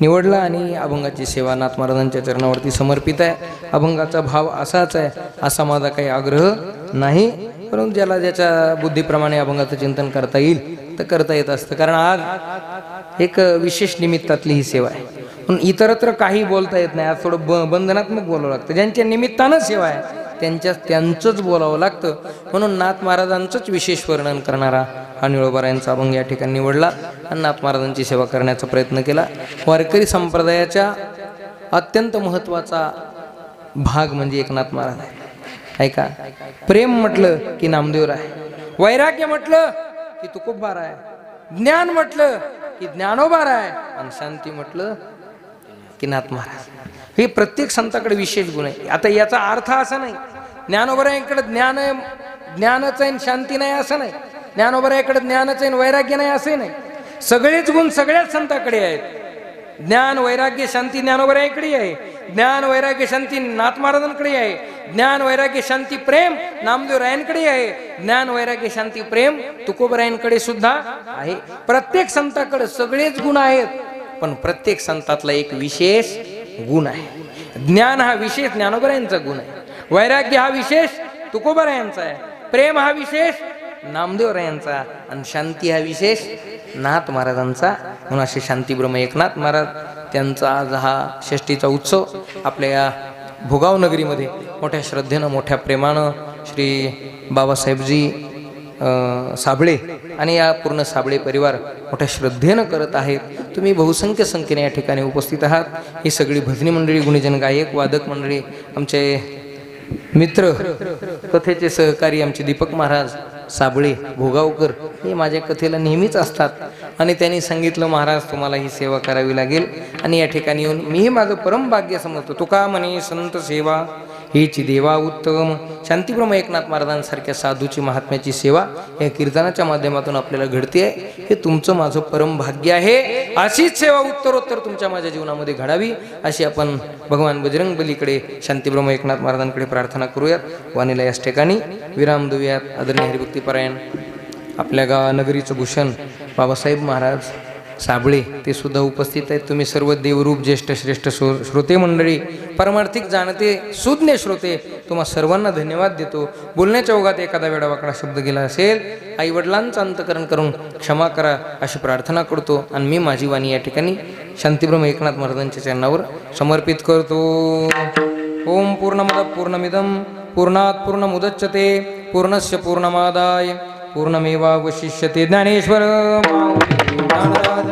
निवडला आणि अभंगाची सेवा नाथ महाराजांच्या चरणावरती समर्पित आहे. अभंगाचा भाव असाच आहे असा माझा काही आग्रह नाही, परंतु ज्याला ज्याच्या बुद्धीप्रमाणे अभंगाचं चिंतन करता येईल तर करता येत असतं. कारण आज एक विशेष निमित्तातली ही सेवा आहे, पण इतरत्र काही बोलता येत नाही. आज थोडं बंधनात्मक बोलावं लागतं. ज्यांच्या निमित्तानं सेवा आहे त्यांचंच बोलावं लागतं. म्हणून नाथ महाराजांचंच विशेष वर्णन करणारा हा निळोबारायांचा अभंग या ठिकाणी निवडला आणि नाथ महाराजांची सेवा करण्याचा प्रयत्न केला. वारकरी संप्रदायाच्या अत्यंत महत्त्वाचा भाग म्हणजे एकनाथ महाराज आहे. ऐका, प्रेम म्हटलं की नामदेव आहे, वैराग्य म्हटलं की तुकोबा आहे, ज्ञान म्हटलं की ज्ञानोबा आहे, आणि शांती म्हटलं की नाथ महाराज. हे प्रत्येक संताकडे विशेष गुण आहे. आता याचा अर्थ असा नाही ज्ञानोबरायांकडे ज्ञानच आहे शांती नाही असं नाही, ज्ञानोबरायाकडे ज्ञानच आहे वैराग्य नाही असं नाही. सगळेच गुण सगळ्याच संताकडे आहेत. ज्ञान वैराग्य शांती ज्ञानोबरायाकडे आहे, ज्ञान वैराग्य शांती नाथ महाराजांकडे आहे, ज्ञान वैराग्य शांती प्रेम नामदेव रायांकडे आहे, ज्ञान वैराग्य शांती प्रेम तुकोबरायांकडे सुद्धा आहे. प्रत्येक संताकडे सगळेच गुण आहेत, पण प्रत्येक संतातला एक विशेष गुण आहे. ज्ञान हा विशेष ज्ञानोबरायांचा गुण आहे, वैराग्य हा विशेष तुकोबरायांचा आहे, प्रेम हा विशेष नामदेवरायांचा, आणि शांती हा विशेष नाथ महाराजांचा. म्हणून असे शांतीब्रह्म एकनाथ महाराज त्यांचा आज हा षष्टीचा उत्सव आपल्या या भोगाव नगरीमध्ये मोठ्या श्रद्धेनं मोठ्या प्रेमानं श्री बाबासाहेबजी साबळे आणि या पूर्ण साबळे परिवार मोठ्या श्रद्धेनं करत आहेत. तुम्ही बहुसंख्य संख्येने या ठिकाणी उपस्थित आहात. ही सगळी भजनी मंडळी, गुणीजन गायक, वादक मंडळी, आमचे मित्र, कथेचे सहकारी आमचे दीपक महाराज साबळे भोगावकर हे माझ्या कथेला नेहमीच असतात. आणि त्यांनी सांगितलं, महाराज तुम्हाला ही सेवा करावी लागेल. आणि या ठिकाणी येऊन मीही माझं परम भाग्य समजतो. तुका म्हणे संत सेवा हीची देवा उत्तम. शांतीब्रह्म एकनाथ महाराजांसारख्या साधूची महात्म्याची सेवा या कीर्तनाच्या माध्यमातून आपल्याला घडते. हे तुमचं माझं परम भाग्य आहे. अशीच सेवा उत्तरोत्तर तुमच्या माझ्या जीवनामध्ये घडावी अशी आपण भगवान बजरंग बलीकडे शांतीब्रह्म एकनाथ महाराजांकडे प्रार्थना करूयात. वाणीला याच ठिकाणी विराम देऊयात. आदरणीय हरिभक्तीपरायण आपल्या नगरीचं भूषण बाबासाहेब महाराज साबळे ते सुद्धा उपस्थित आहेत. तुम्ही सर्व देवरूप ज्येष्ठ श्रेष्ठ श्रोते मंडळी, परमार्थिक जाणते सुज्ञ श्रोते, तुम्हा सर्वांना धन्यवाद देतो. बोलण्याच्या ओघात एखादा वेडावाकडा शब्द गेला असेल, आई वडिलांचं अंतकरण करून क्षमा करा अशी प्रार्थना करतो. आणि मी माझी वाणी या ठिकाणी शांतीब्रह्म एकनाथ महाराजांच्या चरणावर समर्पित करतो. ओम पूर्णमद पूर्णमिदं पूर्णात् पूर्णमुदच्यते पूर्णस्य पूर्णमादाय पूर्णमेवावशिष्यते. ज्ञानेश्वर माऊली ज्ञानराज